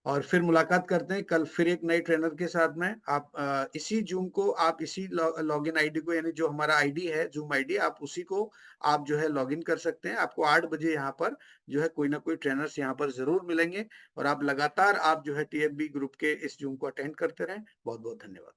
और फिर मुलाकात करते हैं कल फिर एक नए ट्रेनर के साथ में। आप इसी जूम को, आप इसी लॉगिन आईडी को, यानी जो हमारा आईडी है जूम आईडी, आप उसी को आप जो है लॉगिन कर सकते हैं। आपको 8 बजे यहाँ पर जो है कोई ना कोई ट्रेनर्स यहाँ पर जरूर मिलेंगे, और आप लगातार आप जो है टीएफबी ग्रुप के इस जूम को अटेंड करते रहें। बहुत बहुत धन्यवाद।